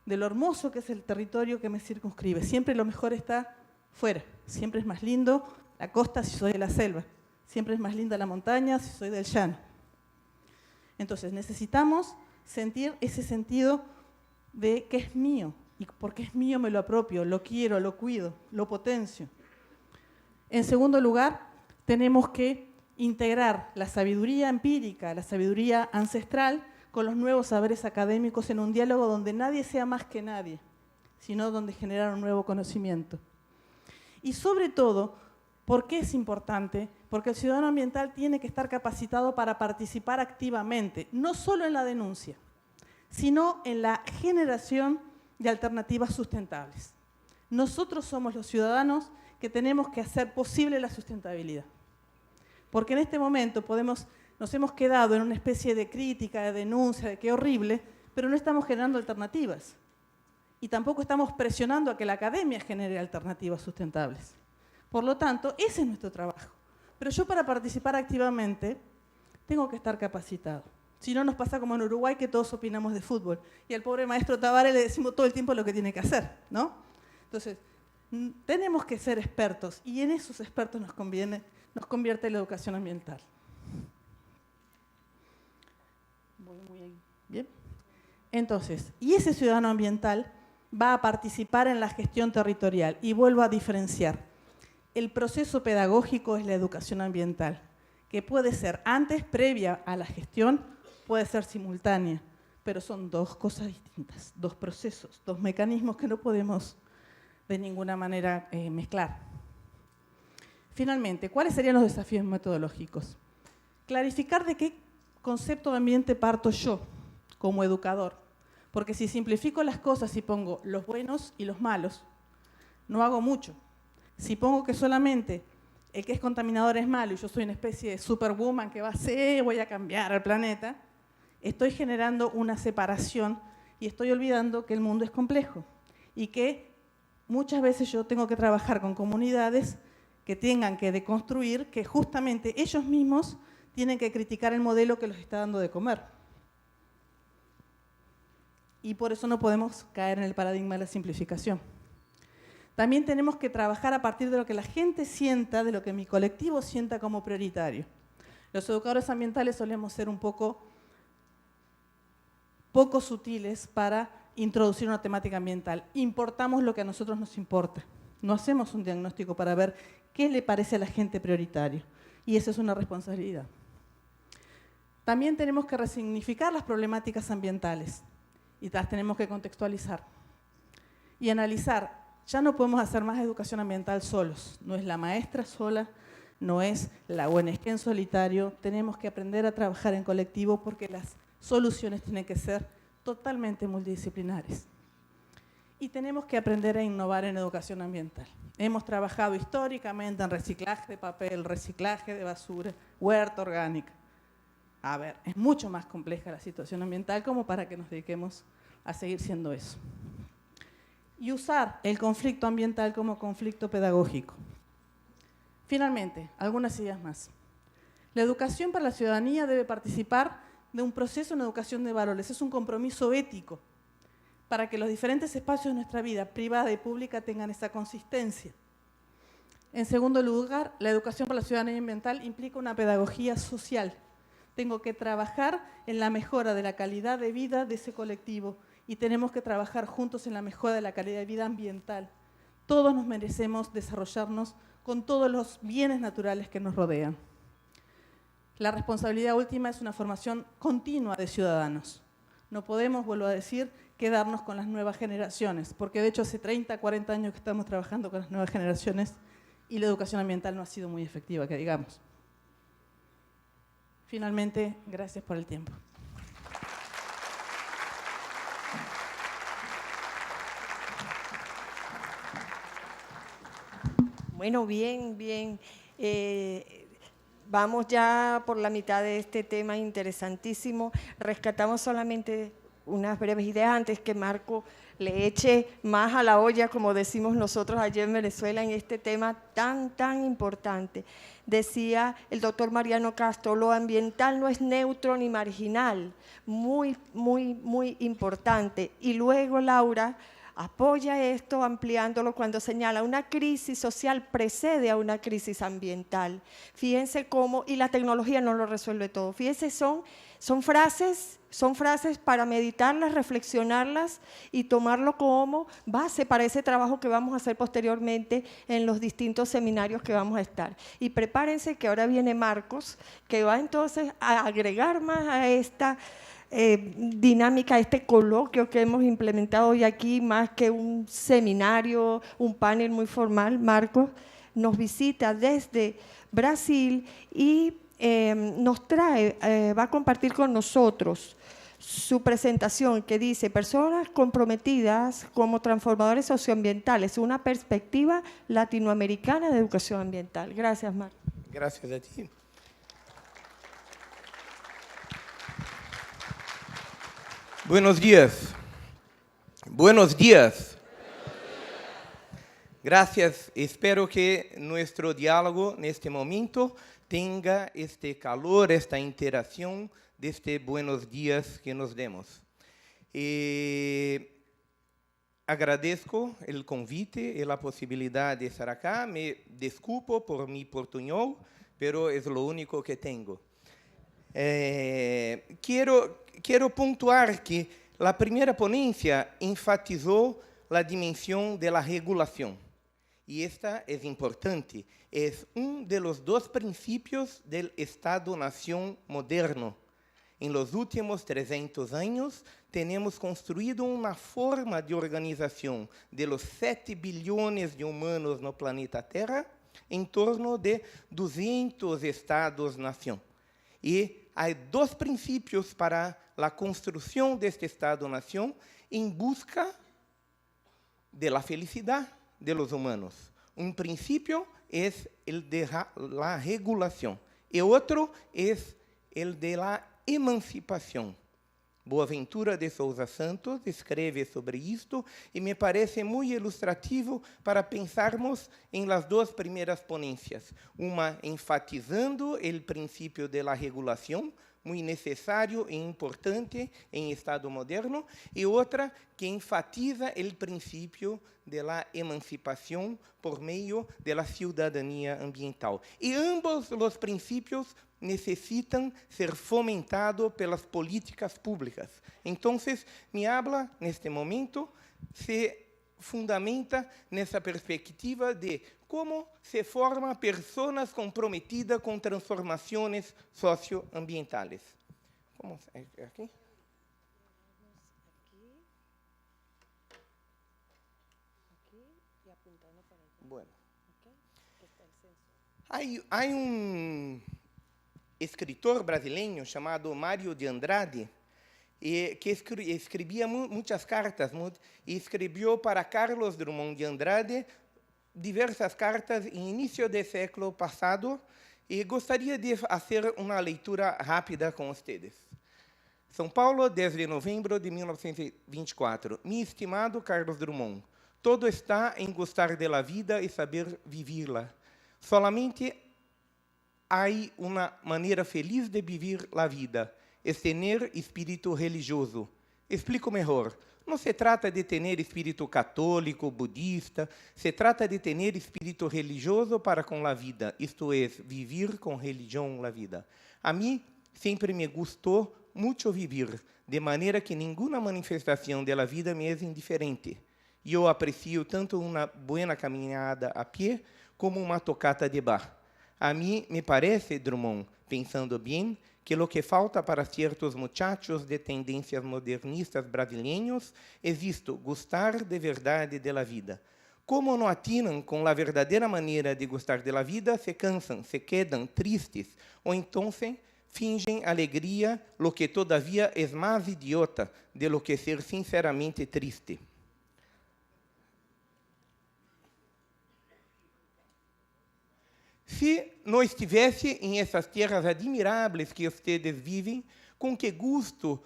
[SPEAKER 4] de lo hermoso que es el territorio que me circunscribe. Siempre lo mejor está fuera, siempre es más lindo la costa si soy de la selva, siempre es más linda la montaña si soy del llano. Entonces necesitamos sentir ese sentido de que es mío, y porque es mío me lo apropio, lo quiero, lo cuido, lo potencio. En segundo lugar, tenemos que integrar la sabiduría empírica, la sabiduría ancestral, con los nuevos saberes académicos en un diálogo donde nadie sea más que nadie, sino donde generar un nuevo conocimiento. Y sobre todo, ¿por qué es importante? Porque el ciudadano ambiental tiene que estar capacitado para participar activamente, no solo en la denuncia, sino en la generación de alternativas sustentables. Nosotros somos los ciudadanos que tenemos que hacer posible la sustentabilidad. Porque en este momento nos hemos quedado en una especie de crítica, de denuncia, de qué horrible, pero no estamos generando alternativas. Y tampoco estamos presionando a que la academia genere alternativas sustentables. Por lo tanto, ese es nuestro trabajo. Pero yo para participar activamente tengo que estar capacitado. Si no, nos pasa como en Uruguay, que todos opinamos de fútbol. Y al pobre maestro Tavares le decimos todo el tiempo lo que tiene que hacer, ¿no? Entonces, tenemos que ser expertos, y en esos expertos nos convierte la educación ambiental. Voy muy bien. Entonces, y ese ciudadano ambiental va a participar en la gestión territorial. Y vuelvo a diferenciar. El proceso pedagógico es la educación ambiental, que puede ser antes, previa a la gestión, puede ser simultánea, pero son dos cosas distintas, dos procesos, dos mecanismos que no podemos de ninguna manera mezclar. Finalmente, ¿cuáles serían los desafíos metodológicos? Clarificar de qué concepto de ambiente parto yo como educador, porque si simplifico las cosas y pongo los buenos y los malos, no hago mucho. Si pongo que solamente el que es contaminador es malo y yo soy una especie de superwoman que va a hacer, voy a cambiar al planeta, estoy generando una separación y estoy olvidando que el mundo es complejo y que muchas veces yo tengo que trabajar con comunidades que tengan que deconstruir, que justamente ellos mismos tienen que criticar el modelo que los está dando de comer. Y por eso no podemos caer en el paradigma de la simplificación. También tenemos que trabajar a partir de lo que la gente sienta, de lo que mi colectivo sienta como prioritario. Los educadores ambientales solemos ser un poco sutiles para introducir una temática ambiental. Importamos lo que a nosotros nos importa. No hacemos un diagnóstico para ver qué le parece a la gente prioritario. Y esa es una responsabilidad. También tenemos que resignificar las problemáticas ambientales y las tenemos que contextualizar. y analizar, ya no podemos hacer más educación ambiental solos, no es la maestra sola, no es la ONG en solitario, tenemos que aprender a trabajar en colectivo porque las soluciones tienen que ser totalmente multidisciplinares. Y tenemos que aprender a innovar en educación ambiental. Hemos trabajado históricamente en reciclaje de papel, reciclaje de basura, huerta orgánica. A ver, es mucho más compleja la situación ambiental como para que nos dediquemos a seguir siendo eso. Y usar el conflicto ambiental como conflicto pedagógico. Finalmente, algunas ideas más. La educación para la ciudadanía debe participar de un proceso en educación de valores. Es un compromiso ético para que los diferentes espacios de nuestra vida, privada y pública, tengan esa consistencia. En segundo lugar, la educación para la ciudadanía ambiental implica una pedagogía social. Tengo que trabajar en la mejora de la calidad de vida de ese colectivo y tenemos que trabajar juntos en la mejora de la calidad de vida ambiental. Todos nos merecemos desarrollarnos con todos los bienes naturales que nos rodean. La responsabilidad última es una formación continua de ciudadanos. No podemos, vuelvo a decir, quedarnos con las nuevas generaciones, porque de hecho hace 30, 40 años que estamos trabajando con las nuevas generaciones y la educación ambiental no ha sido muy efectiva, que digamos. Finalmente, gracias por el tiempo.
[SPEAKER 2] Bueno, bien. Vamos ya por la mitad de este tema interesantísimo. Rescatamos solamente unas breves ideas antes que Marco le eche más a la olla, como decimos nosotros allí en Venezuela, en este tema tan importante. Decía el doctor Mariano Castro, lo ambiental no es neutro ni marginal, muy importante. Y luego Laura apoya esto ampliándolo cuando señala una crisis social precede a una crisis ambiental. Fíjense cómo, y la tecnología no lo resuelve todo. Fíjense, son frases para meditarlas, reflexionarlas y tomarlo como base para ese trabajo que vamos a hacer posteriormente en los distintos seminarios que vamos a estar. Y prepárense que ahora viene Marcos, que va entonces a agregar más a esta dinámica, este coloquio que hemos implementado hoy aquí, más que un seminario, un panel muy formal. Marcos nos visita desde Brasil y nos trae, va a compartir con nosotros su presentación que dice Personas comprometidas como transformadores socioambientales, una perspectiva latinoamericana de educación ambiental. Gracias, Marcos.
[SPEAKER 5] Gracias a ti. Buenos días. Buenos días. Gracias. Espero que nuestro diálogo en este momento tenga este calor, esta interacción de este buenos días que nos demos. Agradezco el convite y la posibilidad de estar acá. Me disculpo por mi portuñol, pero es lo único que tengo. Quiero puntuar que la primera ponencia enfatizó la dimensión de la regulación. Y esta es importante. Es uno de los dos principios del Estado-nación moderno. En los últimos 300 años tenemos construido una forma de organización de los 7 billones de humanos no planeta Tierra en torno de 200 Estados-nación. Y hay dos principios para la construcción de este Estado-nación en busca de la felicidad de los humanos. Un principio es el de la regulación y otro es el de la emancipación. Boaventura de Souza Santos escreve sobre isto e me parece muy ilustrativo para pensarmos en las dos primeras ponencias. Uma enfatizando el principio de la regulación, muy necesario e importante en Estado moderno, y otra que enfatiza el principio de la emancipación por medio de la ciudadanía ambiental. Y ambos los principios necesitan ser fomentados pelas políticas públicas. Entonces, mi habla, neste momento, se fundamenta nessa perspectiva de como se forma personas comprometidas com transformações socioambientales. Como aqui? Há escritor brasileiro chamado Mário de Andrade, que escrevia muitas cartas, e escreveu para Carlos Drummond de Andrade diversas cartas no início do século passado, e gostaria de fazer uma leitura rápida com vocês. São Paulo, 10 de novembro de 1924. Mi estimado Carlos Drummond, todo está em gostar da vida e saber vivê-la. Solamente há uma maneira feliz de viver a vida, é ter espírito religioso. Explico melhor. Não se trata de ter espírito católico, budista, se trata de ter espírito religioso para com a vida, isto é, viver com religião a vida. A mim sempre me gostou muito viver, de maneira que nenhuma manifestação da vida me é indiferente. E eu aprecio tanto uma boa caminhada a pé como uma tocata de bar. A mim me parece, Drummond, pensando bem, que o que falta para certos muchachos de tendências modernistas brasileiros é isto, gostar de verdade da vida. Como não atinam com a verdadeira maneira de gostar da vida, se cansam, se quedam tristes, ou então fingem alegria, lo que todavia é mais idiota de lo que ser sinceramente triste. Se não estivesse em essas terras admiráveis que vocês vivem, com que gosto,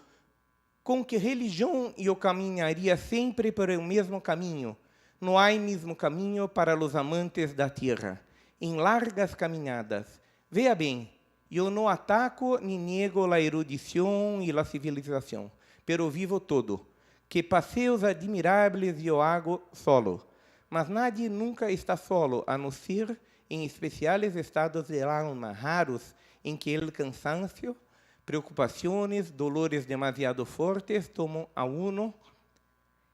[SPEAKER 5] com que religião eu caminharia sempre por o mesmo caminho? Não há mesmo caminho para os amantes da terra. Em largas caminhadas. Veja bem, eu não ataco nem nego a erudição e a civilização, pero vivo todo. Que passeios admiráveis eu hago solo. Mas nadie nunca está solo, a não ser em especiais estados de alma raros, em que o cansancio, preocupações, dolores demasiado fortes tomam a uno,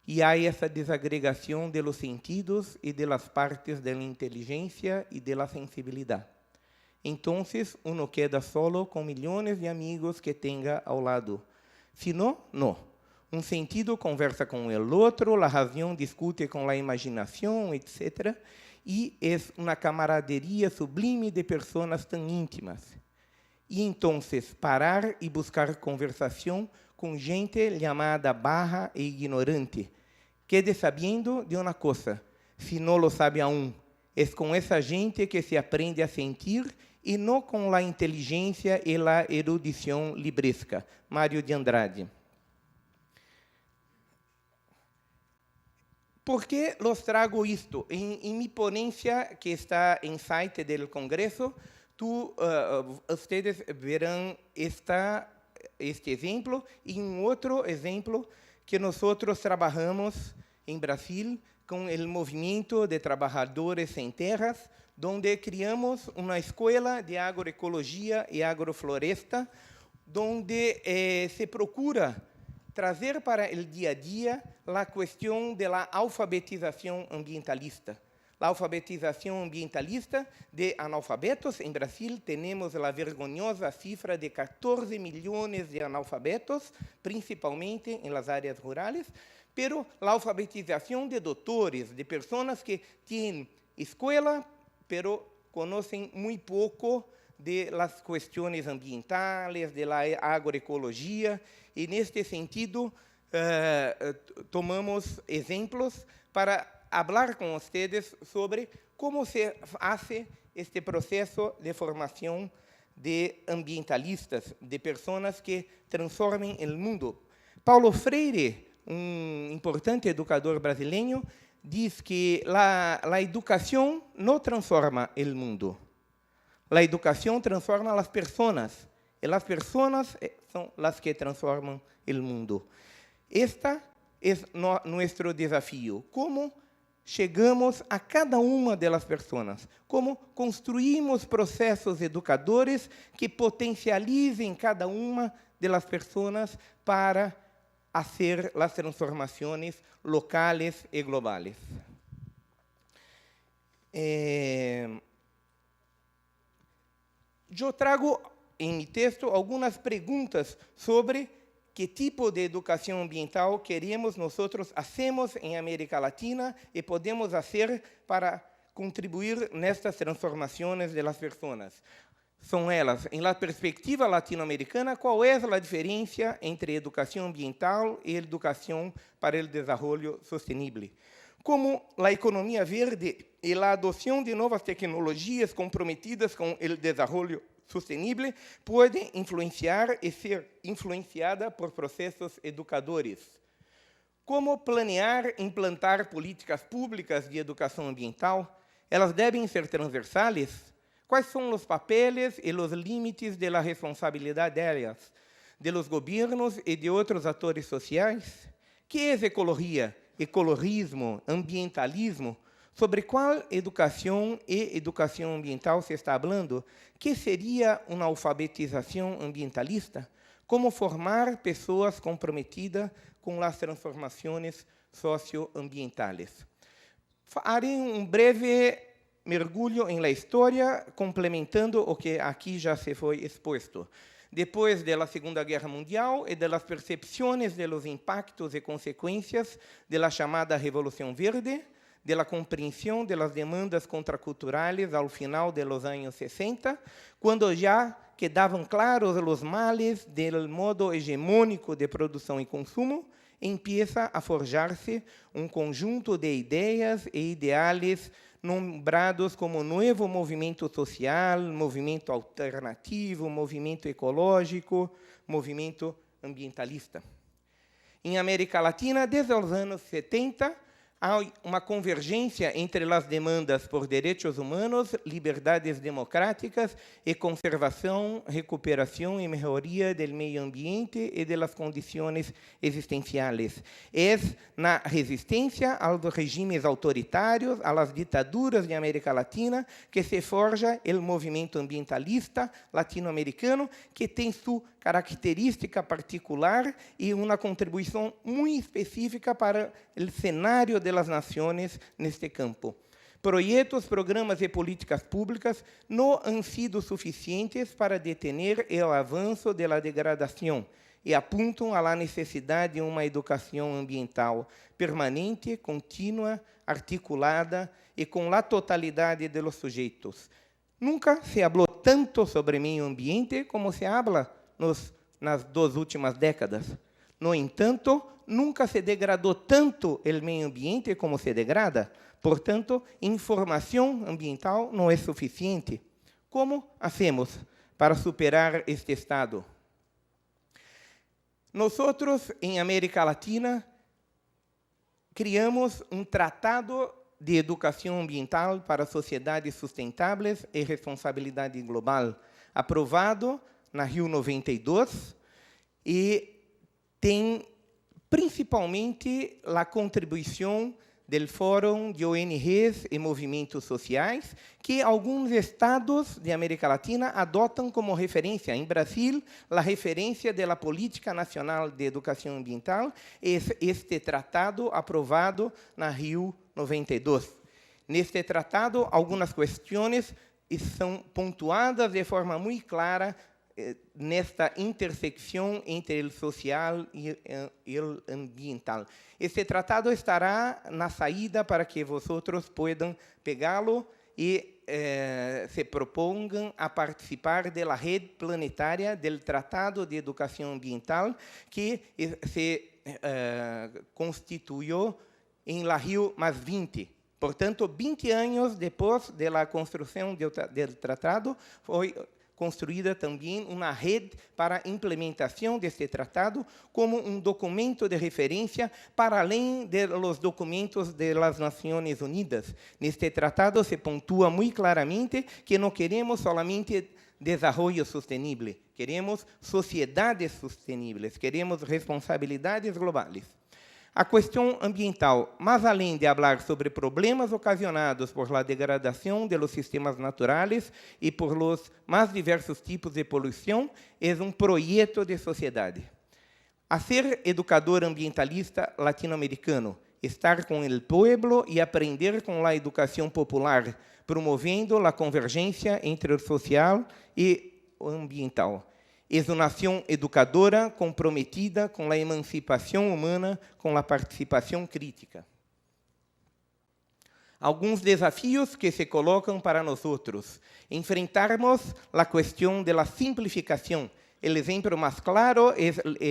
[SPEAKER 5] e há essa desagregação de los sentidos e de las partes da inteligência e de la sensibilidade. Então, uno queda solo com milhões de amigos que tenha ao lado. Se não, não. Um sentido conversa com o outro, a razão discute com a imaginação, etc., e é uma camaraderia sublime de pessoas tão íntimas. E então, parar e buscar conversação com gente chamada barra e ignorante. Quede sabendo de uma coisa, se não lo sabe aún, é com essa gente que se aprende a sentir e não com a inteligência e a erudição libresca. Mário de Andrade. ¿Por que los trago isto? En mi ponencia, que está en site del Congreso, ustedes verán este ejemplo y un otro ejemplo que nosotros trabajamos en Brasil con el movimiento de trabajadores en terras, donde criamos una escuela de agroecología y agrofloresta, donde se procura trazer para o dia a dia a questão da alfabetização ambientalista. A alfabetização ambientalista de analfabetos. Em Brasil, temos a vergonhosa cifra de 14 milhões de analfabetos, principalmente em las áreas rurais, pero a alfabetização de doutores, de pessoas que têm escola, pero conhecem muito pouco de las questões ambientales, de la agroecologia, e neste sentido tomamos exemplos para falar com vocês sobre como se faz este processo de formação de ambientalistas, de pessoas que transformem o mundo. Paulo Freire, importante educador brasileiro, diz que a educação não transforma o mundo. A educação transforma as pessoas. E as pessoas são as que transformam o mundo. Este é nosso desafio. Como chegamos a cada uma das pessoas? Como construímos processos educadores que potencializem cada uma das pessoas para fazer as transformações locais e globais? Eu trago em meu texto algumas perguntas sobre que tipo de educação ambiental queremos hacemos em América Latina e podemos fazer para contribuir nestas transformações das pessoas. São elas, em la perspectiva latino-americana, qual é a diferença entre educação ambiental e educação para o desenvolvimento sustentável? Como a economia verde e a adoção de novas tecnologias comprometidas com o desenvolvimento sustentável podem influenciar e ser influenciada por processos educadores. Como planear e implantar políticas públicas de educação ambiental? Elas devem ser transversales? Quais são os papéis e os limites da responsabilidade delas, de los governos e de outros atores sociais? Que é ecologia, ecologismo, ambientalismo? Sobre qual educação e educação ambiental se está falando? Que seria uma alfabetização ambientalista? Como formar pessoas comprometidas com as transformações socioambientais? Farei breve mergulho em la história, complementando o que aqui já se foi exposto. Depois da Segunda Guerra Mundial e das percepções dos impactos e consequências da chamada Revolução Verde, da compreensão das demandas contraculturais ao final dos anos 60, quando já quedavam claros os males do modo hegemônico de produção e consumo, empieza a forjar-se conjunto de ideias e ideais nombrados como novo movimento social, movimento alternativo, movimento ecológico, movimento ambientalista. Em América Latina, desde os anos 70, há uma convergência entre as demandas por direitos humanos, liberdades democráticas e conservação, recuperação e melhoria do meio ambiente e das condições existenciais. É na resistência aos regimes autoritários, às ditaduras de América Latina, que se forja o movimento ambientalista latino-americano, que tem sua característica particular e uma contribuição muito específica para o cenário das nações neste campo. Projetos, programas e políticas públicas não han sido suficientes para detener o avanço da degradação e apontam à necessidade de uma educação ambiental permanente, contínua, articulada e com a totalidade dos sujeitos. Nunca se falou tanto sobre meio ambiente como se habla nas 2 últimas décadas. No entanto, nunca se degradou tanto o meio ambiente como se degrada. Portanto, informação ambiental não é suficiente. Como hacemos para superar este estado? Nós, em América Latina, criamos tratado de educação ambiental para sociedades sustentáveis e responsabilidade global, aprovado na Rio 92, e tem principalmente a contribuição do Fórum de ONGs e movimentos sociais, que alguns estados de América Latina adotam como referência. Em Brasil, a referência da Política Nacional de Educação Ambiental é este tratado aprovado na Rio 92. Neste tratado, algumas questões são pontuadas de forma muito clara nesta intersecção entre o social e o ambiental. Este tratado estará na saída para que vocês possam pegá-lo e se propongam a participar da rede planetária do Tratado de Educação Ambiental, que se constituiu em La Rio +20. Portanto, 20 anos depois da construção do tratado, foi construída também uma rede para a implementação deste tratado como documento de referência para além dos documentos das Nações Unidas. Neste tratado se pontua muito claramente que não queremos solamente desenvolvimento sustentável, queremos sociedades sustentáveis, queremos responsabilidades globais. A questão ambiental, mais além de falar sobre problemas ocasionados por la degradação de los sistemas naturais e por los mais diversos tipos de poluição, é projeto de sociedade. A ser educador ambientalista latino-americano, estar com o pueblo e aprender com a educação popular, promovendo a convergência entre o social e o ambiental. É uma nação educadora comprometida com a emancipação humana, com a participação crítica. alguns desafios que se colocam para nós outros. Enfrentarmos a questão da simplificação. O exemplo mais claro é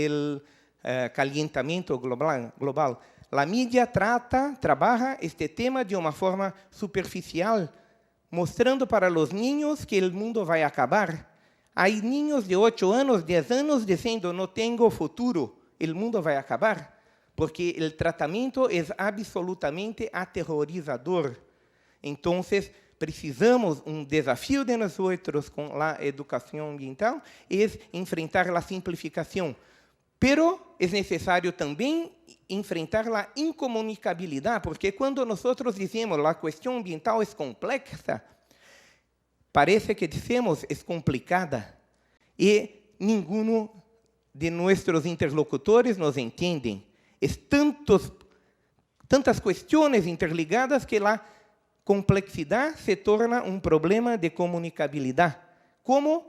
[SPEAKER 5] o calentamiento global. A mídia trabalha este tema de uma forma superficial, mostrando para os niños que o mundo vai acabar. Há niños de 8 anos, 10 anos, dizendo, não tenho futuro, o mundo vai acabar, porque o tratamento é absolutamente aterrorizador. Então, precisamos, desafio de nós outros com a educação ambiental, é enfrentar a simplificação. Pero é necessário também enfrentar a incomunicabilidade, porque quando nós dizemos a questão ambiental é complexa, parece que dizemos é complicada e nenhum de nossos interlocutores nos entendem. Tantas questões interligadas que a complexidade se torna problema de comunicabilidade. Como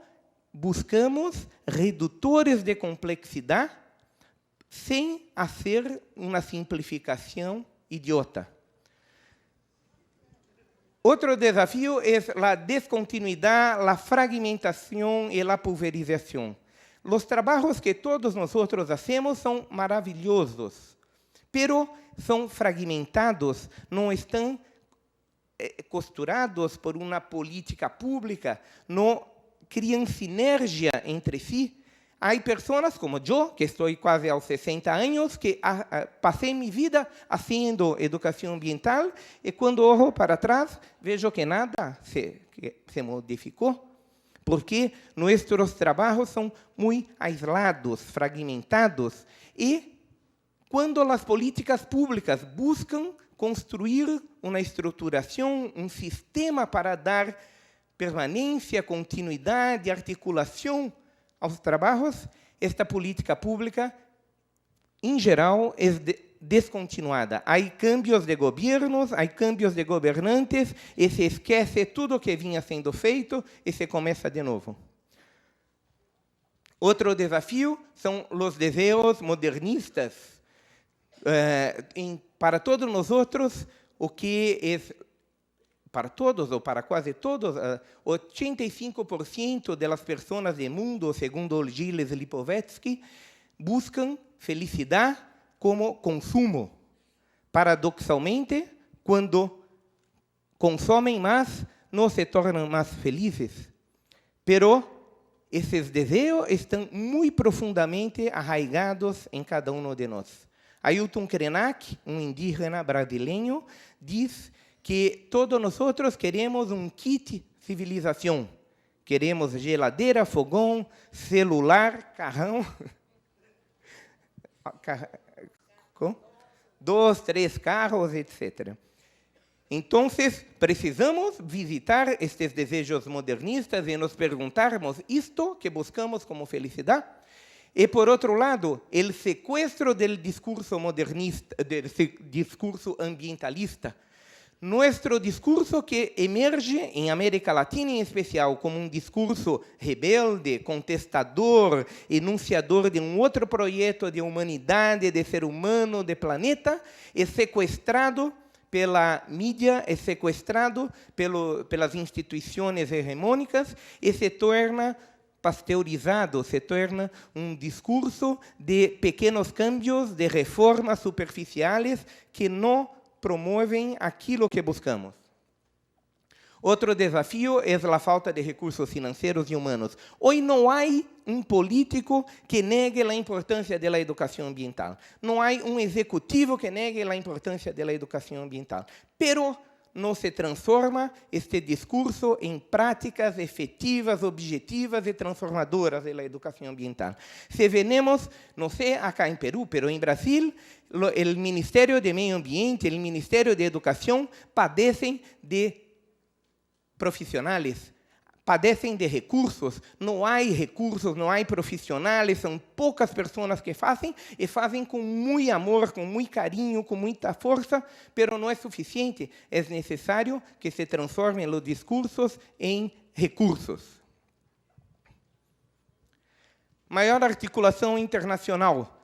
[SPEAKER 5] buscamos redutores de complexidade sem fazer uma simplificação idiota. Outro desafio é a descontinuidade, a fragmentação e a pulverização. Os trabalhos que todos nós hacemos são maravilhosos, pero são fragmentados, não estão costurados por uma política pública, não criam sinergia entre si. Há pessoas como eu, que estou quase aos 60 anos, que passei minha vida fazendo educação ambiental e quando olho para trás, vejo que nada se modificou, porque nossos trabalhos são muito aislados, fragmentados, e quando as políticas públicas buscam construir uma estruturação, sistema para dar permanência, continuidade, articulação aos trabalhos, esta política pública, em geral, é descontinuada. Há cambios de governos, há cambios de governantes, e se esquece tudo o que vinha sendo feito e se começa de novo. Outro desafio são os desejos modernistas. Para todos nós outros, o que é para todos ou para quase todos, 85% das pessoas do mundo, segundo Gilles Lipovetsky, buscam felicidade como consumo. Paradoxalmente, quando consomem mais, não se tornam mais felizes. Pero esses desejos estão muito profundamente arraigados em cada um de nós. Ailton Krenak, indígena brasileiro, diz que todos nós queremos kit civilização. Queremos geladeira, fogão, celular, carrão, 2, 3 carros, etc. Então, precisamos visitar estes desejos modernistas e nos perguntarmos isto que buscamos como felicidade? E, por outro lado, o sequestro do discurso modernista, do discurso ambientalista, nosso discurso que emerge em América Latina, em especial, como discurso rebelde, contestador, enunciador de outro projeto de humanidade, de ser humano, de planeta, é sequestrado pela mídia, é sequestrado pelas instituições hegemônicas e se torna pasteurizado, se torna discurso de pequenos cambios, de reformas superficiais que não promovem aquilo que buscamos. Outro desafio é a falta de recursos financeiros e humanos. Hoje não há político que negue a importância da educação ambiental. Não há executivo que negue a importância da educação ambiental. Pero não se transforma este discurso em práticas efetivas, objetivas e transformadoras da educação ambiental. Se vemos, não sei acá em Peru, pero em Brasil, o Ministério de Meio Ambiente, o Ministério de Educação padecem de profissionais, padecem de recursos, não há recursos, não há profissionais, são poucas pessoas que fazem, e fazem com muito amor, com muito carinho, com muita força, mas não é suficiente, é necessário que se transformem os discursos em recursos. Maior articulação internacional.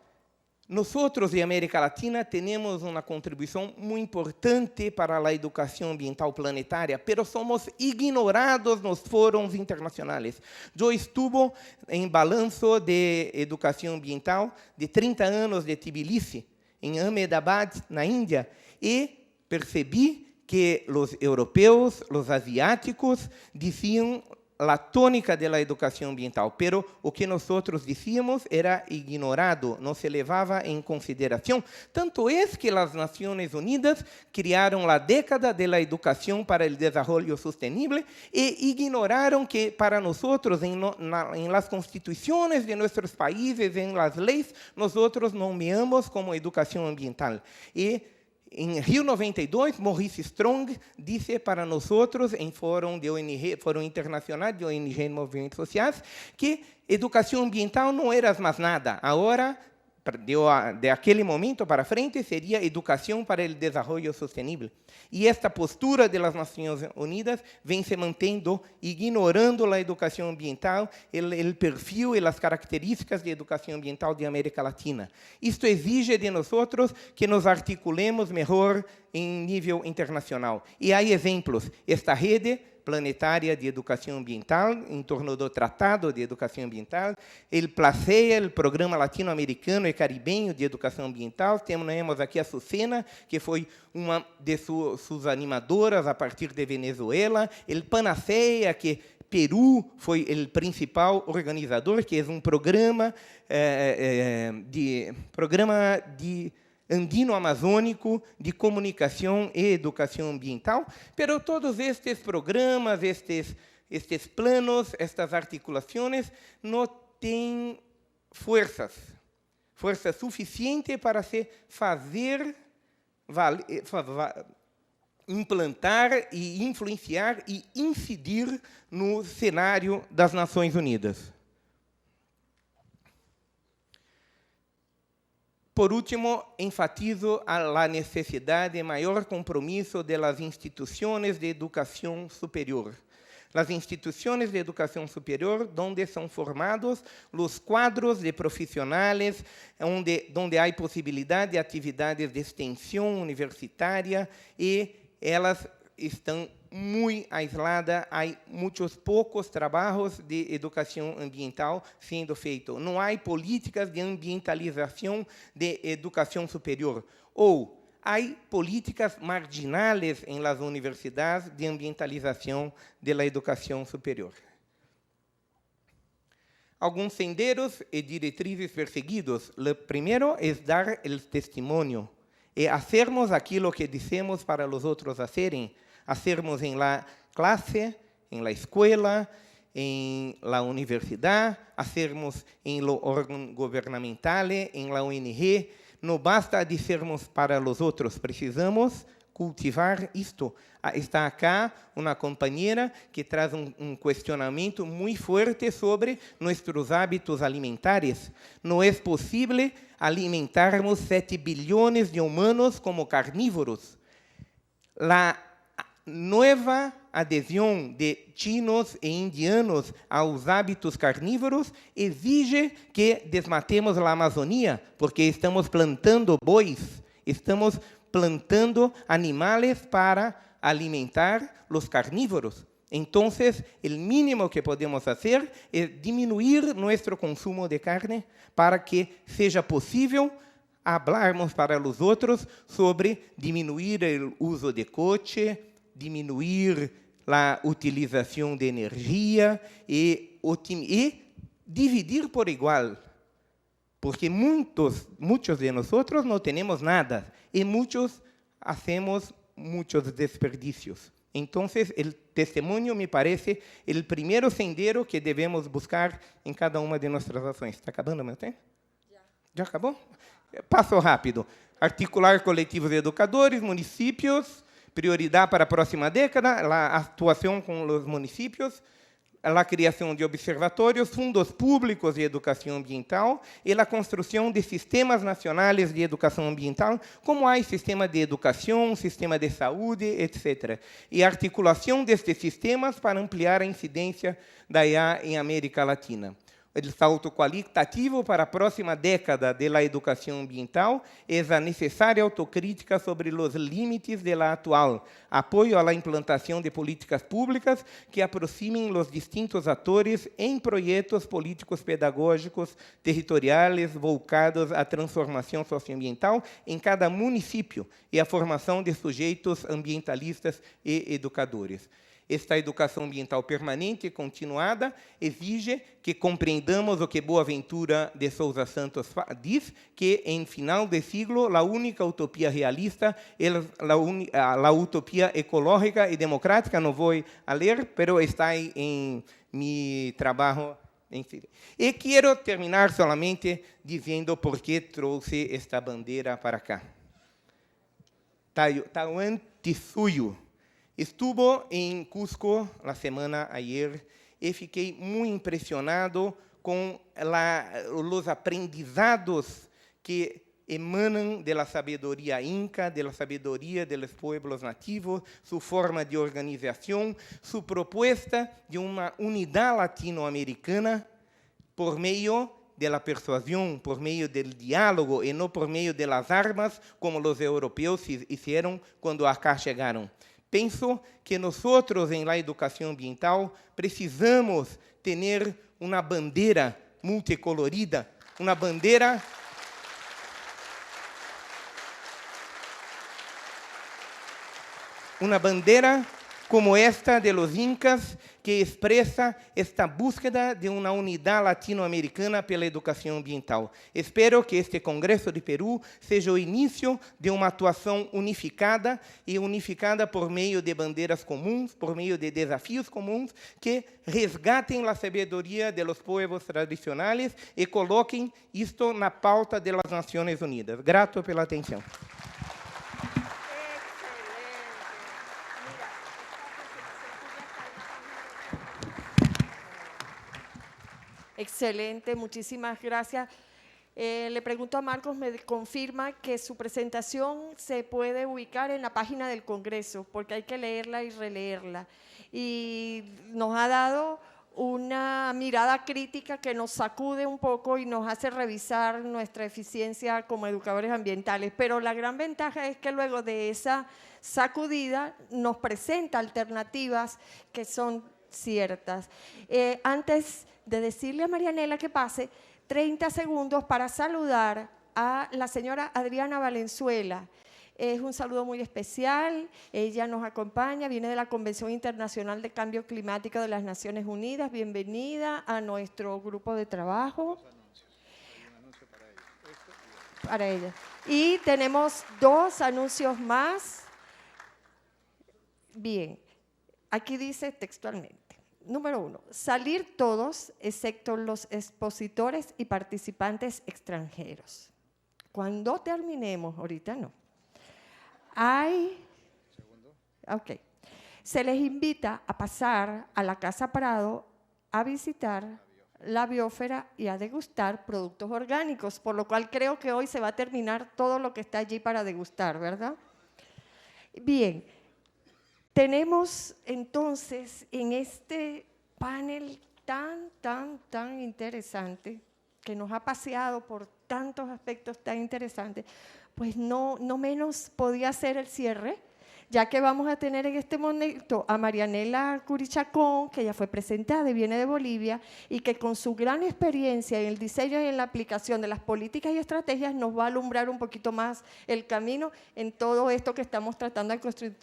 [SPEAKER 5] Nosotros de América Latina tenemos una contribución muy importante para la educación ambiental planetaria, pero somos ignorados nos foros internacionales. Yo estuve en balanzo de educación ambiental de 30 años de Tbilisi, en Ahmedabad, na India, y percibí que los europeos, los asiáticos, decían la tónica de la educación ambiental, pero o que nosotros decíamos era ignorado, no se levava en consideración. Tanto es que las Naciones Unidas crearon la década de la educación para el desarrollo sostenible e ignoraron que para nosotros, en las constituciones de nuestros países, en las leyes, nosotros nomeamos como educación ambiental. Y em Rio 92, Maurice Strong disse para nós, em fórum de ONG, Fórum Internacional de ONG e Movimentos Sociais, que educação ambiental não era mais nada. Agora, de aquele momento para frente, seria educação para o desenvolvimento sustentável. E esta postura das Nações Unidas vem se mantendo, ignorando a educação ambiental, o perfil e as características de educação ambiental de América Latina. Isto exige de nós que nos articulemos melhor em nível internacional. E há exemplos. Esta rede planetária de educação ambiental, em torno do Tratado de Educação Ambiental, o PLACEA, o Programa Latino-Americano e Caribenho de Educação Ambiental. Temos aqui a Susana, que foi uma de suas animadoras a partir de Venezuela, o PANACEA, que Peru foi o principal organizador, que é um programa de andino-amazônico de comunicação e educação ambiental, pero todos estes programas, estes planos, estas articulações não têm força suficiente para se fazer, implantar e influenciar e incidir no cenário das Nações Unidas. Por último, enfatizo a necessidade de maior compromisso das instituições de educação superior. As instituições de educação superior, onde são formados os quadros de profissionais, onde há possibilidade de atividades de extensão universitária, e elas estão muito aisladas, há muitos poucos trabalhos de educação ambiental sendo feitos. Não há políticas de ambientalização de educação superior. Ou há políticas marginais em las universidades de ambientalização da educação superior. Alguns senderos e diretrizes perseguidos. O primeiro é dar o testemunho e fazermos aquilo que dizemos para os outros fazerem. Hacermos en la clase, en la escuela, en la universidad, hacermos en lo órgano gubernamental, en la ONG. No basta dizermos para los otros, precisamos cultivar isto. Está acá uma companheira que traz um questionamento muito forte sobre nossos hábitos alimentares. Não é possível alimentarmos 7 bilhões de humanos como carnívoros. A nova adesão de chinos e indianos aos hábitos carnívoros exige que desmatemos a Amazônia, porque estamos plantando bois, estamos plantando animais para alimentar os carnívoros. Então, o mínimo que podemos fazer é diminuir nosso consumo de carne para que seja possível falarmos para os outros sobre diminuir o uso de coche, diminuir a utilização de energia e dividir por igual, porque muitos de nós não temos nada e muitos hacemos muitos desperdícios. Então, o testemunho me parece o primeiro sendero que devemos buscar em cada uma de nossas ações. Está acabando meu tempo? Já acabou? Passo rápido. Articular coletivos de educadores, municípios. Prioridade para a próxima década, a atuação com os municípios, a criação de observatórios, fundos públicos de educação ambiental e a construção de sistemas nacionais de educação ambiental, como há sistema de educação, sistema de saúde, etc. E a articulação destes sistemas para ampliar a incidência da IA em América Latina. o salto qualitativo para a próxima década da educação ambiental é a necessária autocrítica sobre os limites da atual, apoio à implantação de políticas públicas que aproximem os distintos atores em projetos políticos pedagógicos territoriais voltados à transformação socioambiental em cada município e à formação de sujeitos ambientalistas e educadores. Esta educação ambiental permanente e continuada exige que compreendamos o que Boaventura de Sousa Santos diz, que, em final de siglo, a única utopia realista é a utopia ecológica e democrática. Não vou a ler, mas está em meu trabalho. E quero terminar solamente dizendo por que trouxe esta bandeira para cá. Tawan Tisuyo estuvo em Cusco na semana ayer e fiquei muito impressionado com os aprendizados que emanam da sabedoria inca, da sabedoria dos pueblos nativos, sua forma de organização, sua proposta de uma unidade latino-americana por meio da persuasão, por meio do diálogo e não por meio das armas, como os europeus fizeram quando acá chegaram. Penso que nós, em la educação ambiental, precisamos ter uma bandeira multicolorida, uma bandeira como esta de los incas, que expressa esta búsqueda de uma unidade latino-americana pela educação ambiental. Espero que este Congresso de Peru seja o início de uma atuação unificada por meio de bandeiras comuns, por meio de desafios comuns, que resgatem a sabedoria de los pueblos tradicionais e coloquem isto na pauta das Nações Unidas. Grato pela atenção.
[SPEAKER 2] Excelente, muchísimas gracias. Le pregunto a Marcos, me confirma que su presentación se puede ubicar en la página del Congreso, porque hay que leerla y releerla. Y nos ha dado una mirada crítica que nos sacude un poco y nos hace revisar nuestra eficiencia como educadores ambientales. Pero la gran ventaja es que luego de esa sacudida nos presenta alternativas que son ciertas. Antes de decirle a Marianela que pase, 30 segundos para saludar a la señora Adriana Valenzuela. Es un saludo muy especial, ella nos acompaña, viene de la Convención Internacional de Cambio Climático de las Naciones Unidas. Bienvenida a nuestro grupo de trabajo. Para ella. Y tenemos 2 anuncios más. Bien, aquí dice textualmente. Número 1, salir todos, excepto los expositores y participantes extranjeros. Cuando terminemos, ahorita no. Se les invita a pasar a la Casa Prado a visitar la biosfera y a degustar productos orgánicos, por lo cual creo que hoy se va a terminar todo lo que está allí para degustar, ¿verdad? Bien. Tenemos entonces en este panel tan interesante, que nos ha paseado por tantos aspectos tan interesantes, pues no menos podía ser el cierre, ya que vamos a tener en este momento a Marianela Curichacón, que ya fue presentada y viene de Bolivia, y que con su gran experiencia en el diseño y en la aplicación de las políticas y estrategias nos va a alumbrar un poquito más el camino en todo esto que estamos tratando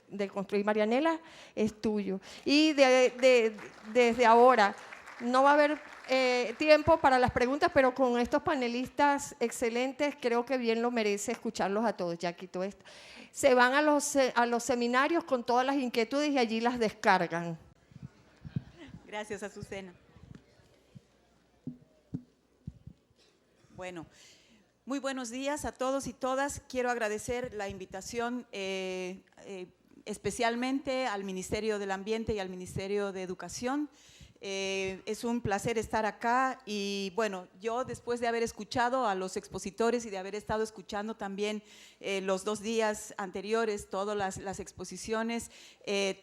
[SPEAKER 2] de construir. Marianela, es tuyo. Y desde ahora no va a haber tiempo para las preguntas, pero con estos panelistas excelentes creo que bien lo merece escucharlos a todos. Ya quito esto. Se van a los seminarios con todas las inquietudes y allí las descargan.
[SPEAKER 6] Gracias, Azucena. Bueno, muy buenos días a todos y todas. Quiero agradecer la invitación especialmente al Ministerio del Ambiente y al Ministerio de Educación. Es un placer estar acá y bueno, yo después de haber escuchado a los expositores y de haber estado escuchando también los 2 días anteriores, todas las exposiciones,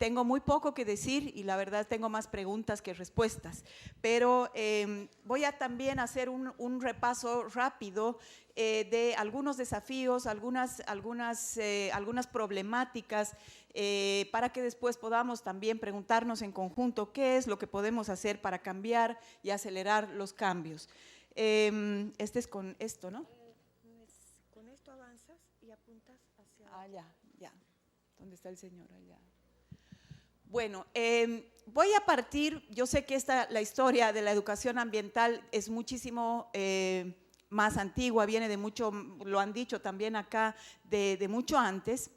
[SPEAKER 6] tengo muy poco que decir y la verdad tengo más preguntas que respuestas, pero voy a también hacer un repaso rápido de algunos desafíos, algunas problemáticas, para que después podamos también preguntarnos en conjunto qué es lo que podemos hacer para cambiar y acelerar los cambios. Este es con esto, ¿no?
[SPEAKER 2] Con esto avanzas y apuntas hacia…
[SPEAKER 6] Ah, ya. ¿Dónde está el señor? Allá. Bueno, voy a partir, yo sé que la historia de la educación ambiental es muchísimo más antigua, viene de mucho, lo han dicho también acá, de mucho antes.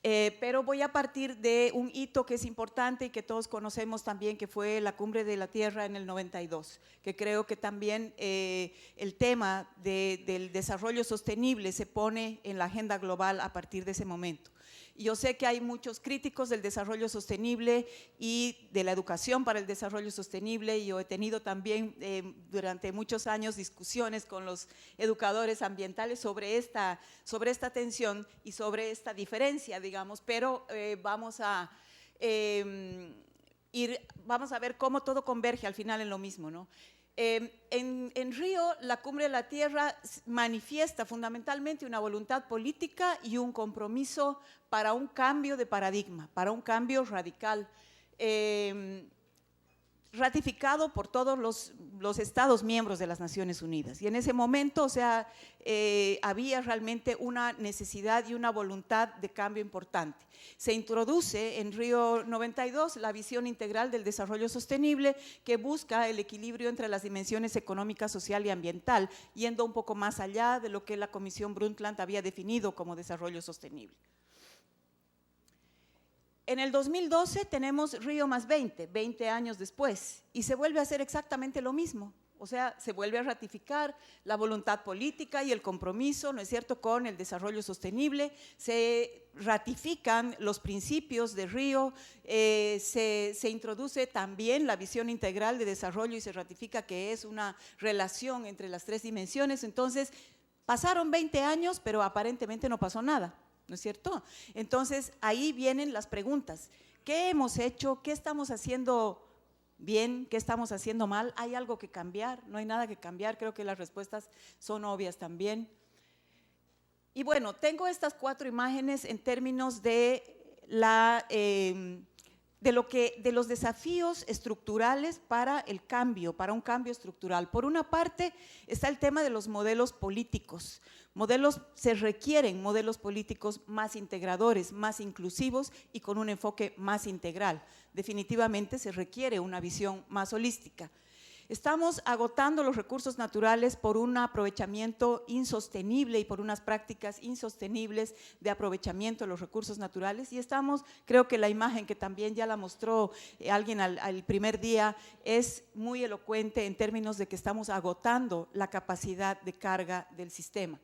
[SPEAKER 6] Pero voy a partir de un hito que es importante y que todos conocemos también, que fue la Cumbre de la Tierra en el 92, que creo que también el tema del desarrollo sostenible se pone en la agenda global a partir de ese momento. Y yo sé que hay muchos críticos del desarrollo sostenible y de la educación para el desarrollo sostenible, y yo he tenido también durante muchos años discusiones con los educadores ambientales sobre esta tensión y sobre esta diferencia, digamos, pero vamos a ver cómo todo converge al final en lo mismo, ¿no? En Río, la Cumbre de la Tierra manifiesta fundamentalmente una voluntad política y un compromiso para un cambio de paradigma, para un cambio radical, ratificado por todos los Estados miembros de las Naciones Unidas. Y en ese momento, o sea, había realmente una necesidad y una voluntad de cambio importante. Se introduce en Río 92 la visión integral del desarrollo sostenible, que busca el equilibrio entre las dimensiones económica, social y ambiental, yendo un poco más allá de lo que la Comisión Brundtland había definido como desarrollo sostenible. En el 2012 tenemos Río más 20 años después, y se vuelve a hacer exactamente lo mismo. O sea, se vuelve a ratificar la voluntad política y el compromiso, ¿no es cierto?, con el desarrollo sostenible. Se ratifican los principios de Río, se introduce también la visión integral de desarrollo y se ratifica que es una relación entre las 3 dimensiones. Entonces, pasaron 20 años, pero aparentemente no pasó nada, ¿no es cierto? Entonces, ahí vienen las preguntas. ¿Qué hemos hecho? ¿Qué estamos haciendo bien? ¿Qué estamos haciendo mal? ¿Hay algo que cambiar? ¿No hay nada que cambiar? Creo que las respuestas son obvias también. Y bueno, tengo estas 4 imágenes en términos de los desafíos estructurales para el cambio, para un cambio estructural. Por una parte está el tema de los modelos políticos. Se requieren modelos políticos más integradores, más inclusivos y con un enfoque más integral. Definitivamente se requiere una visión más holística. Estamos agotando los recursos naturales por un aprovechamiento insostenible y por unas prácticas insostenibles de aprovechamiento de los recursos naturales, y creo que la imagen que también ya la mostró alguien al primer día es muy elocuente en términos de que estamos agotando la capacidad de carga del sistema.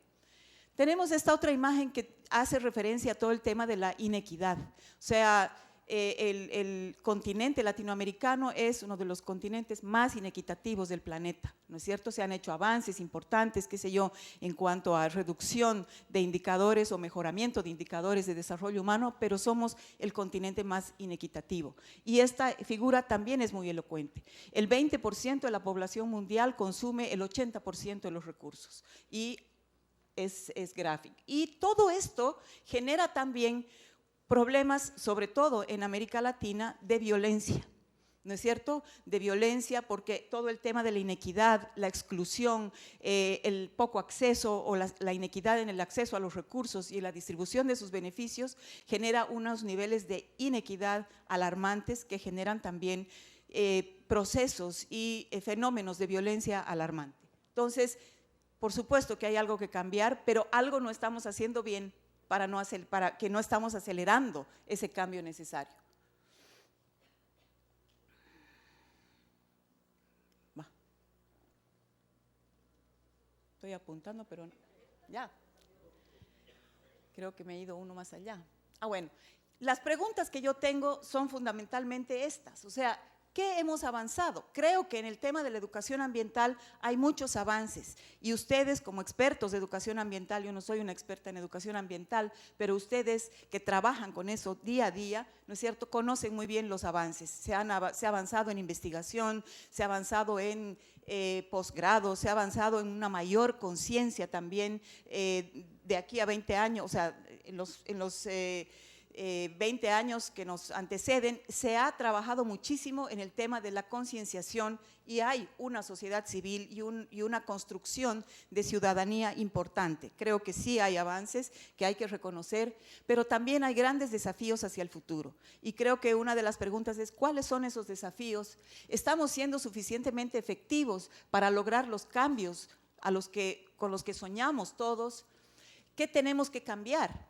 [SPEAKER 6] Tenemos esta otra imagen que hace referencia a todo el tema de la inequidad. O sea, el continente latinoamericano es uno de los continentes más inequitativos del planeta, ¿no es cierto? Se han hecho avances importantes, qué sé yo, en cuanto a reducción de indicadores o mejoramiento de indicadores de desarrollo humano, pero somos el continente más inequitativo. Y esta figura también es muy elocuente. El 20% de la población mundial consume el 80% de los recursos, y es gráfico. Y todo esto genera también problemas, sobre todo en América Latina, de violencia, ¿no es cierto? De violencia, porque todo el tema de la inequidad, la exclusión, el poco acceso o la inequidad en el acceso a los recursos y la distribución de sus beneficios genera unos niveles de inequidad alarmantes que generan también procesos y fenómenos de violencia alarmante. Entonces, por supuesto que hay algo que cambiar, pero algo no estamos haciendo bien para que no estamos acelerando ese cambio necesario. Estoy apuntando, pero ya. Creo que me he ido uno más allá. Bueno, las preguntas que yo tengo son fundamentalmente estas. O sea, ¿qué hemos avanzado? Creo que en el tema de la educación ambiental hay muchos avances y ustedes como expertos de educación ambiental, yo no soy una experta en educación ambiental, pero ustedes que trabajan con eso día a día, ¿no es cierto?, conocen muy bien los avances. Se ha avanzado en investigación, se ha avanzado en posgrado, se ha avanzado en una mayor conciencia también de aquí a 20 años, o sea, en los 20 años que nos anteceden, se ha trabajado muchísimo en el tema de la concienciación y hay una sociedad civil y una construcción de ciudadanía importante. Creo que sí hay avances que hay que reconocer, pero también hay grandes desafíos hacia el futuro. Y creo que una de las preguntas es, ¿cuáles son esos desafíos? ¿Estamos siendo suficientemente efectivos para lograr los cambios con los que soñamos todos? ¿Qué tenemos que cambiar?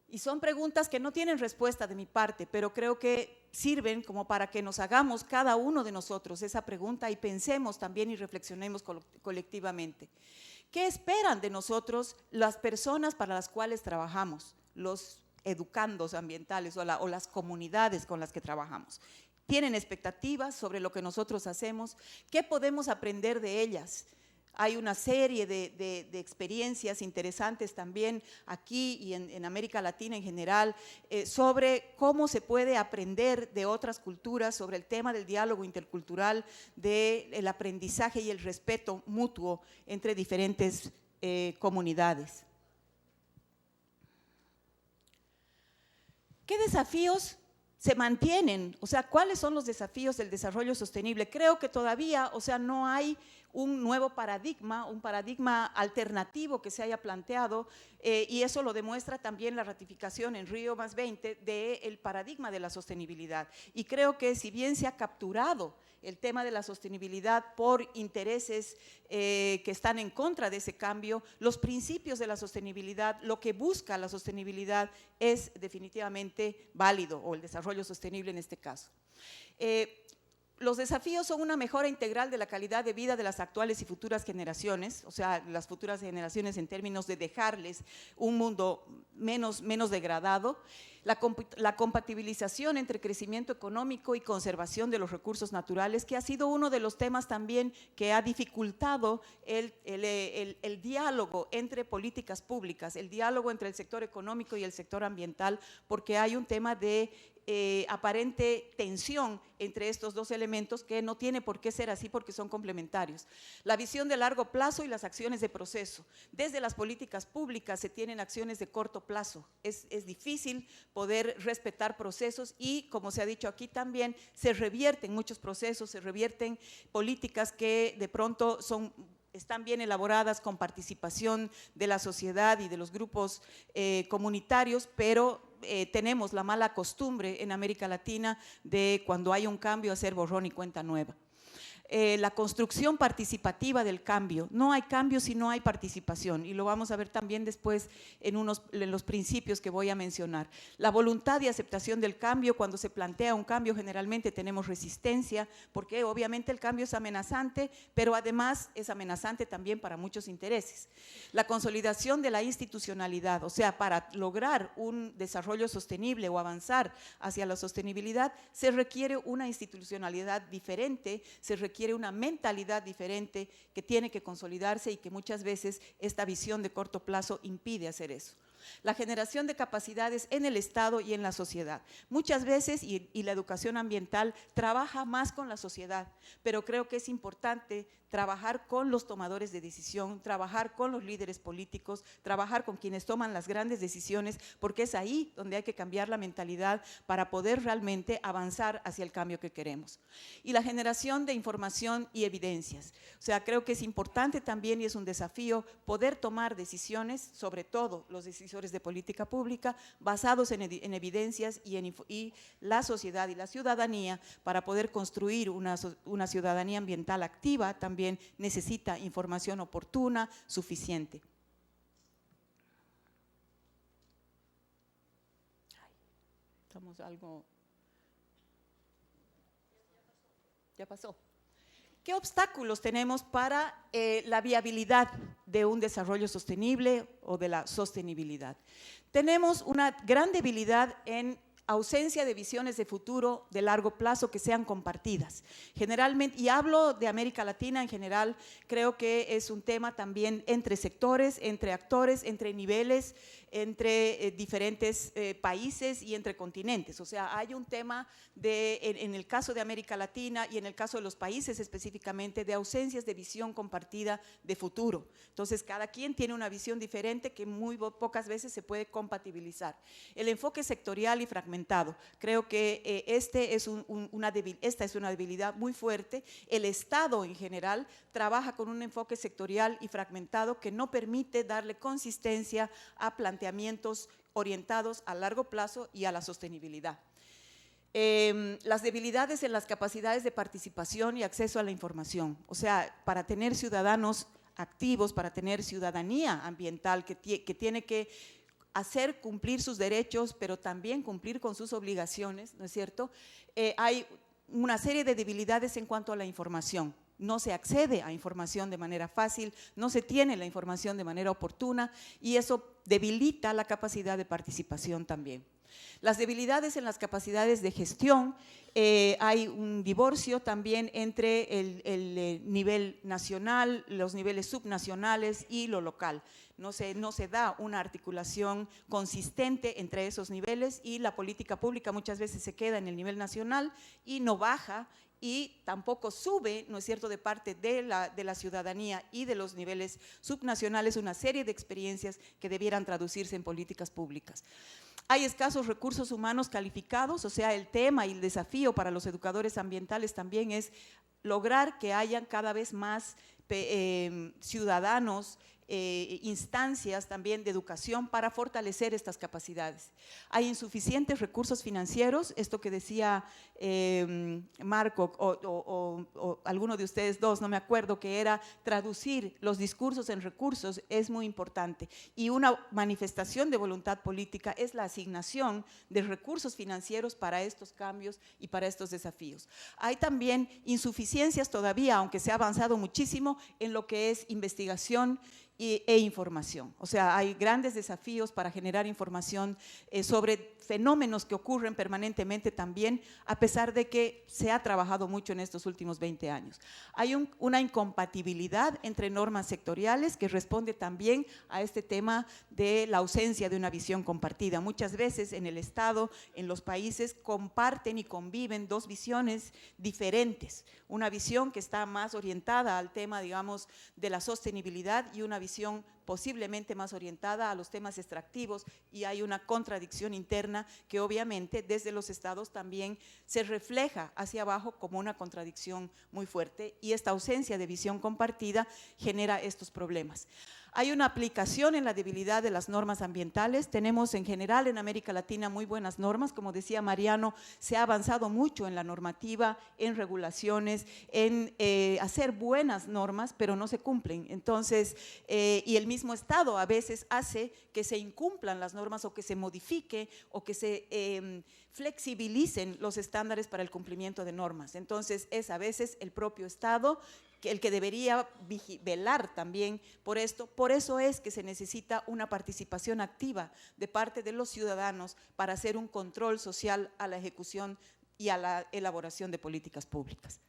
[SPEAKER 6] Y son preguntas que no tienen respuesta de mi parte, pero creo que sirven como para que nos hagamos cada uno de nosotros esa pregunta y pensemos también y reflexionemos colectivamente. ¿Qué esperan de nosotros las personas para las cuales trabajamos, los educandos ambientales o las comunidades con las que trabajamos? ¿Tienen expectativas sobre lo que nosotros hacemos? ¿Qué podemos aprender de ellas? Hay una serie de experiencias interesantes también aquí y en América Latina en general sobre cómo se puede aprender de otras culturas, sobre el tema del diálogo intercultural, del aprendizaje y el respeto mutuo entre diferentes comunidades. ¿Qué desafíos se mantienen? O sea, ¿cuáles son los desafíos del desarrollo sostenible? Creo que todavía, o sea, no hay un nuevo paradigma, un paradigma alternativo que se haya planteado y eso lo demuestra también la ratificación en Río +20 del paradigma de la sostenibilidad. Y creo que si bien se ha capturado el tema de la sostenibilidad por intereses que están en contra de ese cambio, los principios de la sostenibilidad, lo que busca la sostenibilidad es definitivamente válido, o el desarrollo sostenible en este caso. Los desafíos son una mejora integral de la calidad de vida de las actuales y futuras generaciones, o sea, las futuras generaciones en términos de dejarles un mundo menos degradado, la compatibilización entre crecimiento económico y conservación de los recursos naturales, que ha sido uno de los temas también que ha dificultado el diálogo entre políticas públicas, el diálogo entre el sector económico y el sector ambiental, porque hay un tema de aparente tensión entre estos dos elementos que no tiene por qué ser así porque son complementarios. La visión de largo plazo y las acciones de proceso. Desde las políticas públicas se tienen acciones de corto plazo. Es difícil poder respetar procesos y, como se ha dicho aquí también, se revierten muchos procesos, se revierten políticas que de pronto están bien elaboradas con participación de la sociedad y de los grupos comunitarios, pero tenemos la mala costumbre en América Latina de cuando hay un cambio hacer borrón y cuenta nueva. La construcción participativa del cambio. No hay cambio si no hay participación y lo vamos a ver también después en los principios que voy a mencionar. La voluntad y aceptación del cambio. Cuando se plantea un cambio generalmente tenemos resistencia porque obviamente el cambio es amenazante, pero además es amenazante también para muchos intereses. La consolidación de la institucionalidad, o sea, para lograr un desarrollo sostenible o avanzar hacia la sostenibilidad se requiere una institucionalidad diferente, se requiere una mentalidad diferente que tiene que consolidarse y que muchas veces esta visión de corto plazo impide hacer eso. La generación de capacidades en el Estado y en la sociedad. Muchas veces, y la educación ambiental trabaja más con la sociedad, pero creo que es importante trabajar con los tomadores de decisión, trabajar con los líderes políticos, trabajar con quienes toman las grandes decisiones, porque es ahí donde hay que cambiar la mentalidad para poder realmente avanzar hacia el cambio que queremos. Y la generación de información y evidencias. O sea, creo que es importante también y es un desafío poder tomar decisiones, sobre todo los decisores de política pública, basados en evidencias y la sociedad y la ciudadanía, para poder construir una ciudadanía ambiental activa también necesita información oportuna, suficiente. Estamos algo… Ya pasó. ¿Qué obstáculos tenemos para la viabilidad de un desarrollo sostenible o de la sostenibilidad? Tenemos una gran debilidad en ausencia de visiones de futuro de largo plazo que sean compartidas. Generalmente, y hablo de América Latina en general, creo que es un tema también entre sectores, entre actores, entre niveles, entre diferentes países y entre continentes. O sea, hay un tema en el caso de América Latina y en el caso de los países específicamente, de ausencias de visión compartida de futuro. Entonces, cada quien tiene una visión diferente que muy pocas veces se puede compatibilizar. El enfoque sectorial y fragmentado, creo que esta es una debilidad muy fuerte. El Estado en general trabaja con un enfoque sectorial y fragmentado que no permite darle consistencia a planteamientos orientados a largo plazo y a la sostenibilidad. Las debilidades en las capacidades de participación y acceso a la información. O sea, para tener ciudadanos activos, para tener ciudadanía ambiental que tiene que hacer cumplir sus derechos, pero también cumplir con sus obligaciones, ¿no es cierto? Hay una serie de debilidades en cuanto a la información. No se accede a información de manera fácil, no se tiene la información de manera oportuna y eso debilita la capacidad de participación también. Las debilidades en las capacidades de gestión, hay un divorcio también entre el nivel nacional, los niveles subnacionales y lo local. No se da una articulación consistente entre esos niveles y la política pública muchas veces se queda en el nivel nacional y no baja y tampoco sube, ¿no es cierto?, de parte de la ciudadanía y de los niveles subnacionales una serie de experiencias que debieran traducirse en políticas públicas. Hay escasos recursos humanos calificados, o sea, el tema y el desafío para los educadores ambientales también es lograr que hayan cada vez más ciudadanos, instancias también de educación para fortalecer estas capacidades. Hay insuficientes recursos financieros, esto que decía Marco o alguno de ustedes dos, no me acuerdo, que era traducir los discursos en recursos es muy importante y una manifestación de voluntad política es la asignación de recursos financieros para estos cambios y para estos desafíos. Hay también insuficiencias todavía, aunque se ha avanzado muchísimo en lo que es investigación e información. O sea, hay grandes desafíos para generar información sobre fenómenos que ocurren permanentemente también, a pesar de que se ha trabajado mucho en estos últimos 20 años. Hay una incompatibilidad entre normas sectoriales que responde también a este tema de la ausencia de una visión compartida. Muchas veces en el Estado, en los países, comparten y conviven dos visiones diferentes. Una visión que está más orientada al tema, digamos, de la sostenibilidad y una visión posiblemente más orientada a los temas extractivos y hay una contradicción interna que obviamente desde los estados también se refleja hacia abajo como una contradicción muy fuerte y esta ausencia de visión compartida genera estos problemas. Hay una aplicación en la debilidad de las normas ambientales. Tenemos en general en América Latina muy buenas normas. Como decía Mariano, se ha avanzado mucho en la normativa, en regulaciones, en hacer buenas normas, pero no se cumplen. Entonces, y el mismo Estado a veces hace que se incumplan las normas o que se modifique o que se flexibilicen los estándares para el cumplimiento de normas. Entonces, es a veces el propio Estado el que debería velar también por esto. Por eso es que se necesita una participación activa de parte de los ciudadanos para hacer un control social a la ejecución y a la elaboración de políticas públicas.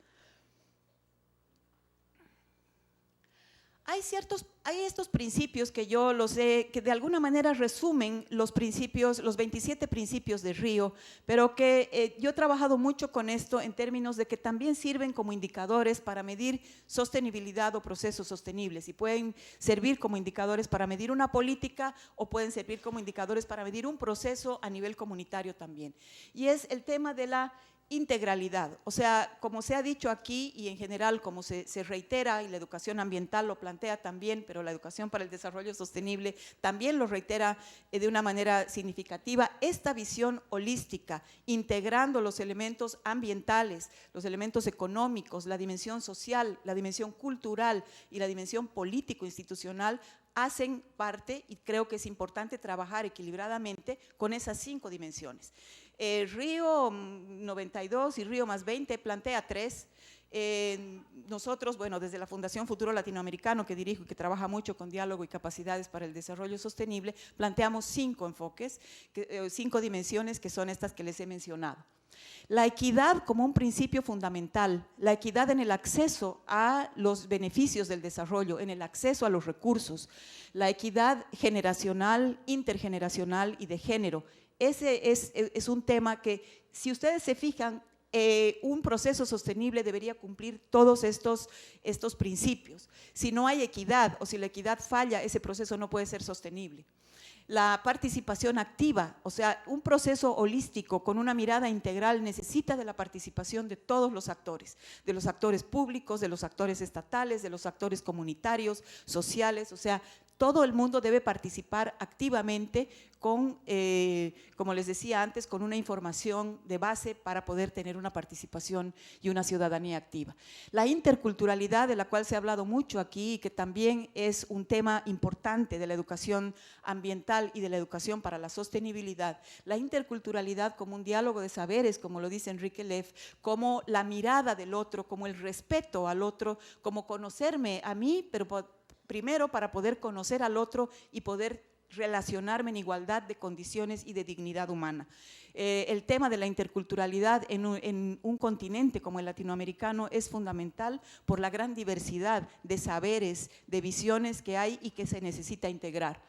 [SPEAKER 6] Hay estos principios que yo los sé, que de alguna manera resumen los principios, los 27 principios de Río, pero que yo he trabajado mucho con esto en términos de que también sirven como indicadores para medir sostenibilidad o procesos sostenibles y pueden servir como indicadores para medir una política o pueden servir como indicadores para medir un proceso a nivel comunitario también. Y es el tema de la integralidad, o sea, como se ha dicho aquí y en general como se reitera y la educación ambiental lo plantea también, pero la educación para el desarrollo sostenible también lo reitera de una manera significativa, esta visión holística, integrando los elementos ambientales, los elementos económicos, la dimensión social, la dimensión cultural y la dimensión político-institucional, hacen parte y creo que es importante trabajar equilibradamente con esas 5 dimensiones. Río 92 y Río +20 plantea 3, Nosotros, bueno, desde la Fundación Futuro Latinoamericano, que dirijo y que trabaja mucho con diálogo y capacidades para el desarrollo sostenible, planteamos 5 enfoques, 5 dimensiones que son estas que les he mencionado. La equidad como un principio fundamental, la equidad en el acceso a los beneficios del desarrollo, en el acceso a los recursos, la equidad generacional, intergeneracional y de género. Ese es un tema que, si ustedes se fijan, un proceso sostenible debería cumplir todos estos principios. Si no hay equidad o si la equidad falla, ese proceso no puede ser sostenible. La participación activa, o sea, un proceso holístico con una mirada integral necesita de la participación de todos los actores públicos, de los actores estatales, de los actores comunitarios, sociales, o sea, todo el mundo debe participar activamente con, como les decía antes, con una información de base para poder tener una participación y una ciudadanía activa. La interculturalidad, de la cual se ha hablado mucho aquí y que también es un tema importante de la educación ambiental y de la educación para la sostenibilidad. La interculturalidad como un diálogo de saberes, como lo dice Enrique Leff, como la mirada del otro, como el respeto al otro, como conocerme a mí, pero primero para poder conocer al otro y poder relacionarme en igualdad de condiciones y de dignidad humana. El tema de la interculturalidad en un continente como el latinoamericano es fundamental por la gran diversidad de saberes, de visiones que hay y que se necesita integrar.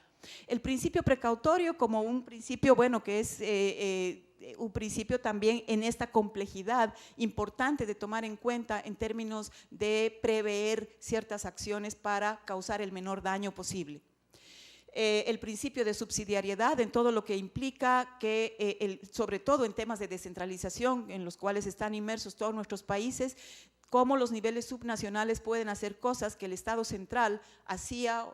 [SPEAKER 6] El principio precautorio como un principio, bueno, que es un principio también en esta complejidad importante de tomar en cuenta en términos de prever ciertas acciones para causar el menor daño posible. El principio de subsidiariedad en todo lo que implica que, sobre todo en temas de descentralización en los cuales están inmersos todos nuestros países, cómo los niveles subnacionales pueden hacer cosas que el Estado central hacía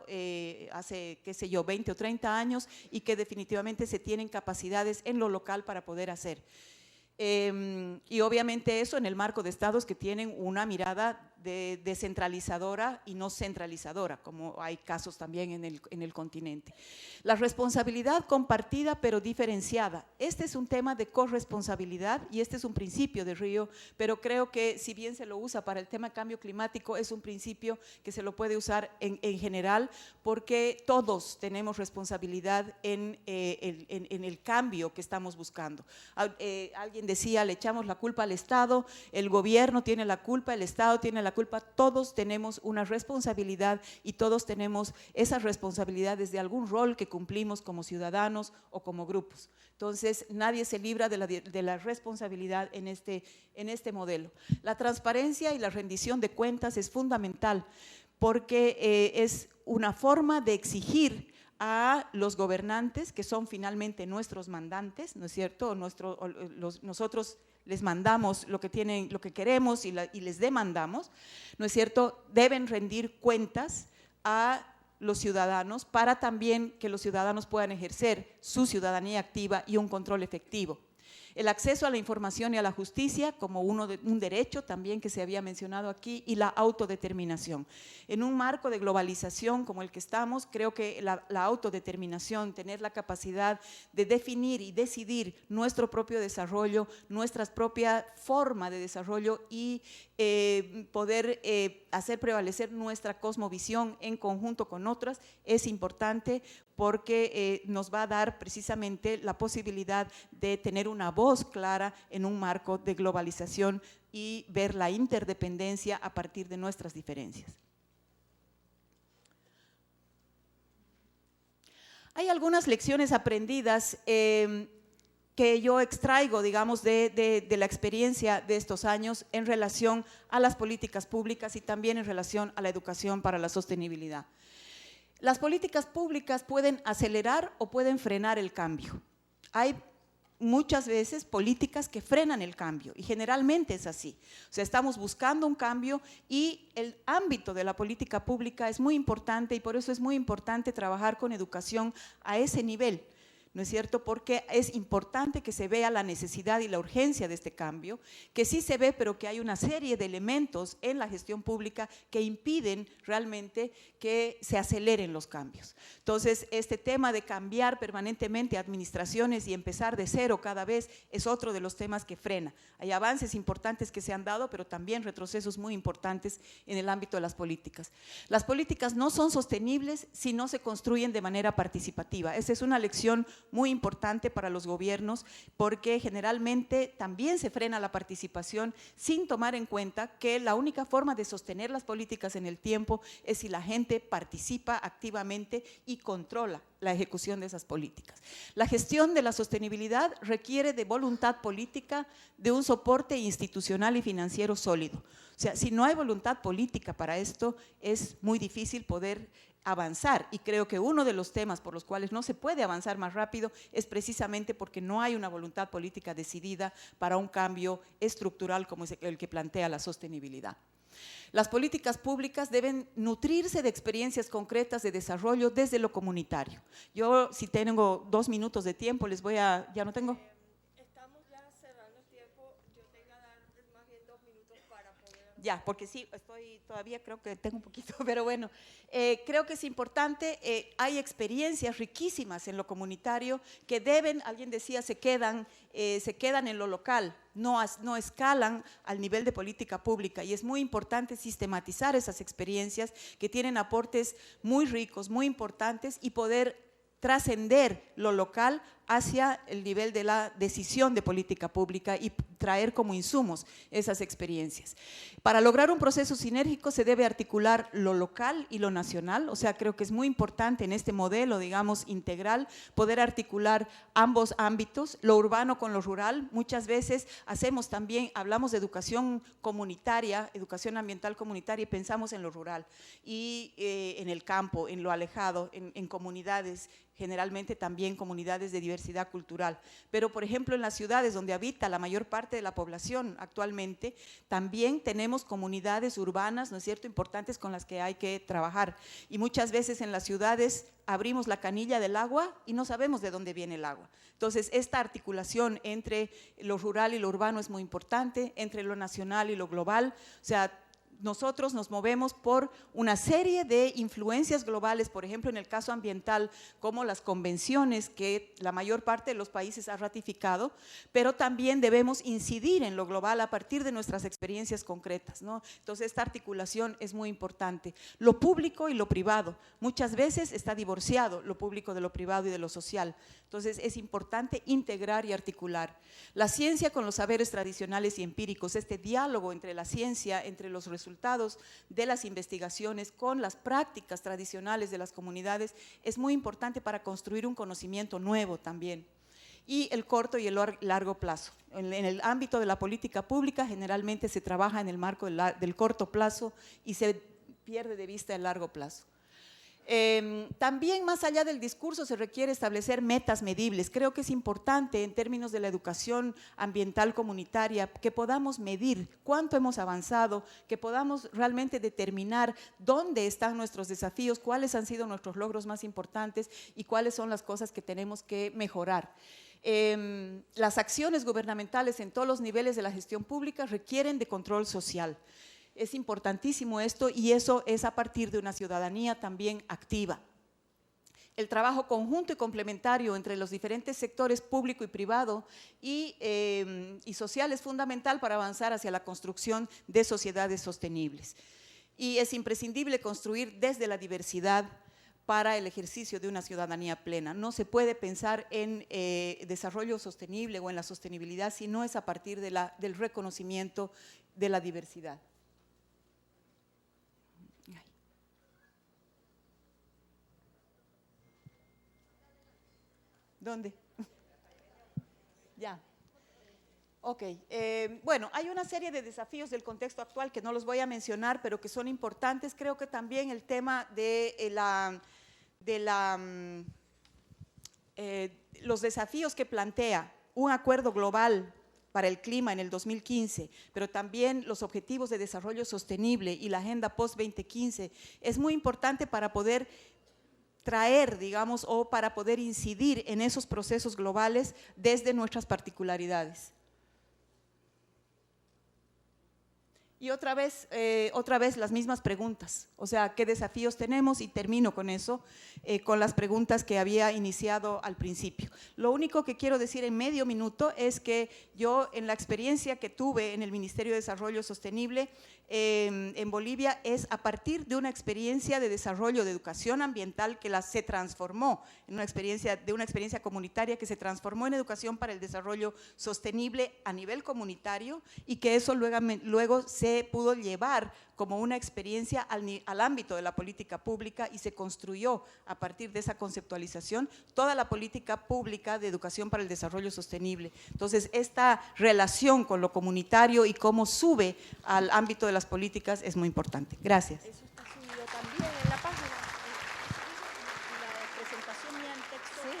[SPEAKER 6] hace, qué sé yo, 20 o 30 años y que definitivamente se tienen capacidades en lo local para poder hacer. Y obviamente eso en el marco de estados que tienen una mirada descentralizadora y no centralizadora, como hay casos también en el continente. La responsabilidad compartida pero diferenciada. Este es un tema de corresponsabilidad y este es un principio de Río, pero creo que si bien se lo usa para el tema de cambio climático, es un principio que se lo puede usar en general, porque todos tenemos responsabilidad en el cambio que estamos buscando. Alguien decía, le echamos la culpa al Estado, el gobierno tiene la culpa, el Estado tiene la culpa, todos tenemos una responsabilidad y todos tenemos esas responsabilidades de algún rol que cumplimos como ciudadanos o como grupos. Entonces, nadie se libra de la responsabilidad en este modelo. La transparencia y la rendición de cuentas es fundamental porque es una forma de exigir a los gobernantes, que son finalmente nuestros mandantes, ¿no es cierto? Nosotros les mandamos lo que queremos y les demandamos, ¿no es cierto? Deben rendir cuentas a los ciudadanos para también que los ciudadanos puedan ejercer su ciudadanía activa y un control efectivo. El acceso a la información y a la justicia como un derecho también que se había mencionado aquí, y la autodeterminación. En un marco de globalización como el que estamos, creo que la autodeterminación, tener la capacidad de definir y decidir nuestro propio desarrollo, nuestra propia forma de desarrollo y poder hacer prevalecer nuestra cosmovisión en conjunto con otras es importante, porque nos va a dar precisamente la posibilidad de tener una voz clara en un marco de globalización y ver la interdependencia a partir de nuestras diferencias. Hay algunas lecciones aprendidas que yo extraigo, digamos, de la experiencia de estos años en relación a las políticas públicas y también en relación a la educación para la sostenibilidad. Las políticas públicas pueden acelerar o pueden frenar el cambio. Hay muchas veces políticas que frenan el cambio y generalmente es así. O sea, estamos buscando un cambio y el ámbito de la política pública es muy importante y por eso es muy importante trabajar con educación a ese nivel. ¿no es cierto? Porque es importante que se vea la necesidad y la urgencia de este cambio, que sí se ve, pero que hay una serie de elementos en la gestión pública que impiden realmente que se aceleren los cambios. Entonces, este tema de cambiar permanentemente administraciones y empezar de cero cada vez es otro de los temas que frena. Hay avances importantes que se han dado, pero también retrocesos muy importantes en el ámbito de las políticas. Las políticas no son sostenibles si no se construyen de manera participativa. Esa es una lección muy importante para los gobiernos, porque generalmente también se frena la participación sin tomar en cuenta que la única forma de sostener las políticas en el tiempo es si la gente participa activamente y controla la ejecución de esas políticas. La gestión de la sostenibilidad requiere de voluntad política, de un soporte institucional y financiero sólido. O sea, si no hay voluntad política para esto, es muy difícil poder avanzar, y creo que uno de los temas por los cuales no se puede avanzar más rápido es precisamente porque no hay una voluntad política decidida para un cambio estructural como es el que plantea la sostenibilidad. Las políticas públicas deben nutrirse de experiencias concretas de desarrollo desde lo comunitario. Yo, si tengo 2 minutos de tiempo, les voy a… ¿Ya no tengo?
[SPEAKER 2] Estamos ya cerrando el tiempo, yo tengo que dar más bien 2 minutos para poder…
[SPEAKER 6] Ya, porque sí, estoy todavía, creo que tengo un poquito, pero bueno, creo que es importante, hay experiencias riquísimas en lo comunitario que deben, alguien decía, se quedan en lo local, no escalan al nivel de política pública, y es muy importante sistematizar esas experiencias que tienen aportes muy ricos, muy importantes, y poder trascender lo local hacia el nivel de la decisión de política pública y traer como insumos esas experiencias. Para lograr un proceso sinérgico se debe articular lo local y lo nacional, o sea, creo que es muy importante en este modelo, digamos, integral, poder articular ambos ámbitos, lo urbano con lo rural. Muchas veces hablamos de educación comunitaria, educación ambiental comunitaria, y pensamos en lo rural y en el campo, en lo alejado, en comunidades, generalmente también comunidades de diversidad cultural. Pero, por ejemplo, en las ciudades donde habita la mayor parte de la población actualmente, también tenemos comunidades urbanas, ¿no es cierto?, importantes con las que hay que trabajar. Y muchas veces en las ciudades abrimos la canilla del agua y no sabemos de dónde viene el agua. Entonces, esta articulación entre lo rural y lo urbano es muy importante, entre lo nacional y lo global. O sea, nosotros nos movemos por una serie de influencias globales, por ejemplo, en el caso ambiental, como las convenciones que la mayor parte de los países ha ratificado, pero también debemos incidir en lo global a partir de nuestras experiencias concretas, ¿no? Entonces, esta articulación es muy importante. Lo público y lo privado, muchas veces está divorciado lo público de lo privado y de lo social. Entonces, es importante integrar y articular. La ciencia con los saberes tradicionales y empíricos, este diálogo entre la ciencia, entre los resultados de las investigaciones con las prácticas tradicionales de las comunidades, es muy importante para construir un conocimiento nuevo también. Y el corto y el largo plazo. En el ámbito de la política pública generalmente se trabaja en el marco del corto plazo y se pierde de vista el largo plazo. También, más allá del discurso, se requiere establecer metas medibles. Creo que es importante en términos de la educación ambiental comunitaria que podamos medir cuánto hemos avanzado, que podamos realmente determinar dónde están nuestros desafíos, cuáles han sido nuestros logros más importantes y cuáles son las cosas que tenemos que mejorar. Las acciones gubernamentales en todos los niveles de la gestión pública requieren de control social. Es importantísimo esto, y eso es a partir de una ciudadanía también activa. El trabajo conjunto y complementario entre los diferentes sectores público y privado y social es fundamental para avanzar hacia la construcción de sociedades sostenibles. Y es imprescindible construir desde la diversidad para el ejercicio de una ciudadanía plena. No se puede pensar en desarrollo sostenible o en la sostenibilidad si no es a partir del reconocimiento de la diversidad. ¿Dónde? Ya. Ok. Bueno, hay una serie de desafíos del contexto actual que no los voy a mencionar, pero que son importantes. Creo que también el tema de los desafíos que plantea un acuerdo global para el clima en el 2015, pero también los objetivos de desarrollo sostenible y la agenda post-2015, es muy importante para poder traer, digamos, o para poder incidir en esos procesos globales desde nuestras particularidades. Y otra vez las mismas preguntas, o sea, ¿qué desafíos tenemos? Y termino con eso, con las preguntas que había iniciado al principio. Lo único que quiero decir en medio minuto es que yo, en la experiencia que tuve en el Ministerio de Desarrollo Sostenible en Bolivia, es a partir de una experiencia de desarrollo de educación ambiental que se transformó en una experiencia comunitaria que se transformó en educación para el desarrollo sostenible a nivel comunitario, y que eso luego se pudo llevar como una experiencia al ámbito de la política pública, y se construyó a partir de esa conceptualización toda la política pública de educación para el desarrollo sostenible. Entonces, esta relación con lo comunitario y cómo sube al ámbito de las políticas es muy importante. Gracias.
[SPEAKER 2] Eso está subido también en la página. La presentación mía en texto. Sí,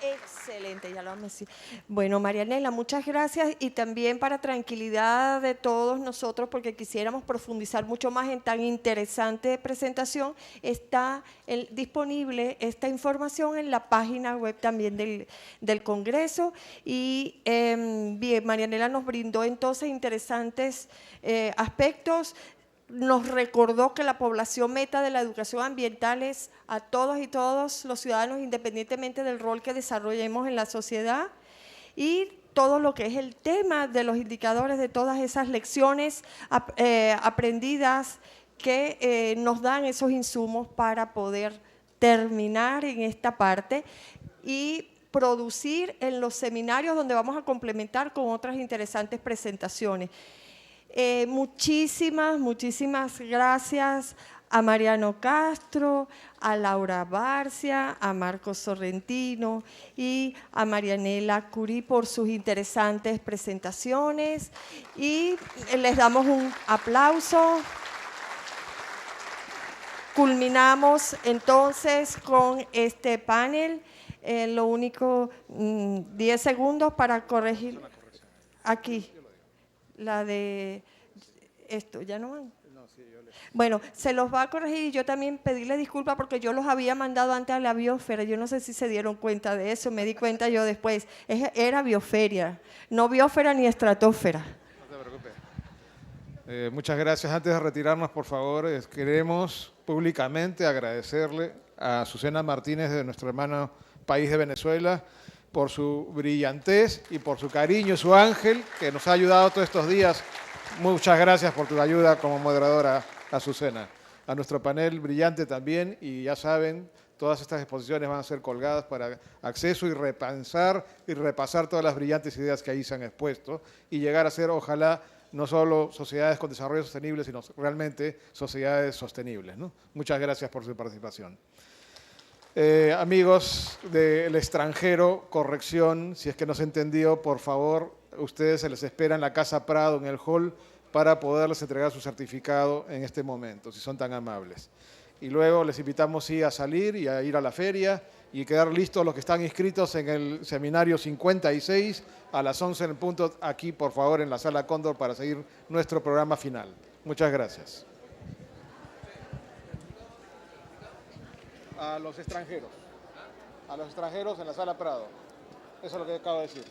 [SPEAKER 2] excelente, ya lo vamos a decir. Bueno, Marianela, muchas gracias, y también para tranquilidad de todos nosotros, porque quisiéramos profundizar mucho más en tan interesante presentación, está disponible esta información en la página web también del Congreso. Y bien, Marianela nos brindó entonces interesantes aspectos. Nos recordó que la población meta de la educación ambiental es a todos y todos los ciudadanos, independientemente del rol que desarrollemos en la sociedad, y todo lo que es el tema de los indicadores de todas esas lecciones aprendidas que nos dan esos insumos para poder terminar en esta parte y producir en los seminarios, donde vamos a complementar con otras interesantes presentaciones. Muchísimas gracias a Mariano Castro, a Laura Barcia, a Marcos Sorrentino y a Marianela Curí por sus interesantes presentaciones, y les damos un aplauso. Culminamos entonces con este panel. Lo único, 10 segundos para corregir aquí. La de esto, ¿ya no van? Bueno, se los va a corregir, y yo también pedirle disculpas porque yo los había mandado antes a la biosfera. Yo no sé si se dieron cuenta de eso, me di cuenta yo después. Era biosferia, no biosfera ni estratosfera.
[SPEAKER 7] No te preocupes. Muchas gracias. Antes de retirarnos, por favor, queremos públicamente agradecerle a Azucena Martínez, de nuestro hermano país de Venezuela, por su brillantez y por su cariño, su ángel, que nos ha ayudado todos estos días. Muchas gracias por tu ayuda como moderadora, Azucena. A nuestro panel brillante también, y ya saben, todas estas exposiciones van a ser colgadas para acceso y repensar y repasar todas las brillantes ideas que ahí se han expuesto, y llegar a ser, ojalá, no solo sociedades con desarrollo sostenible, sino realmente sociedades sostenibles, ¿no? Muchas gracias por su participación. Amigos del extranjero, corrección, si es que no se entendió, por favor, ustedes se les espera en la Casa Prado, en el hall, para poderles entregar su certificado en este momento, si son tan amables. Y luego les invitamos sí, a salir y a ir a la feria y quedar listos los que están inscritos en el seminario 56 a las 11 en punto, aquí, por favor, en la Sala Cóndor, para seguir nuestro programa final. Muchas gracias. A los extranjeros en la Sala Prado. Eso es lo que acabo de decir. Sí.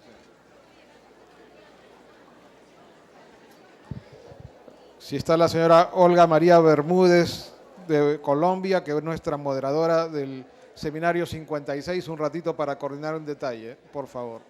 [SPEAKER 7] Si está la señora Olga María Bermúdez de Colombia, que es nuestra moderadora del seminario 56, un ratito para coordinar un detalle, por favor.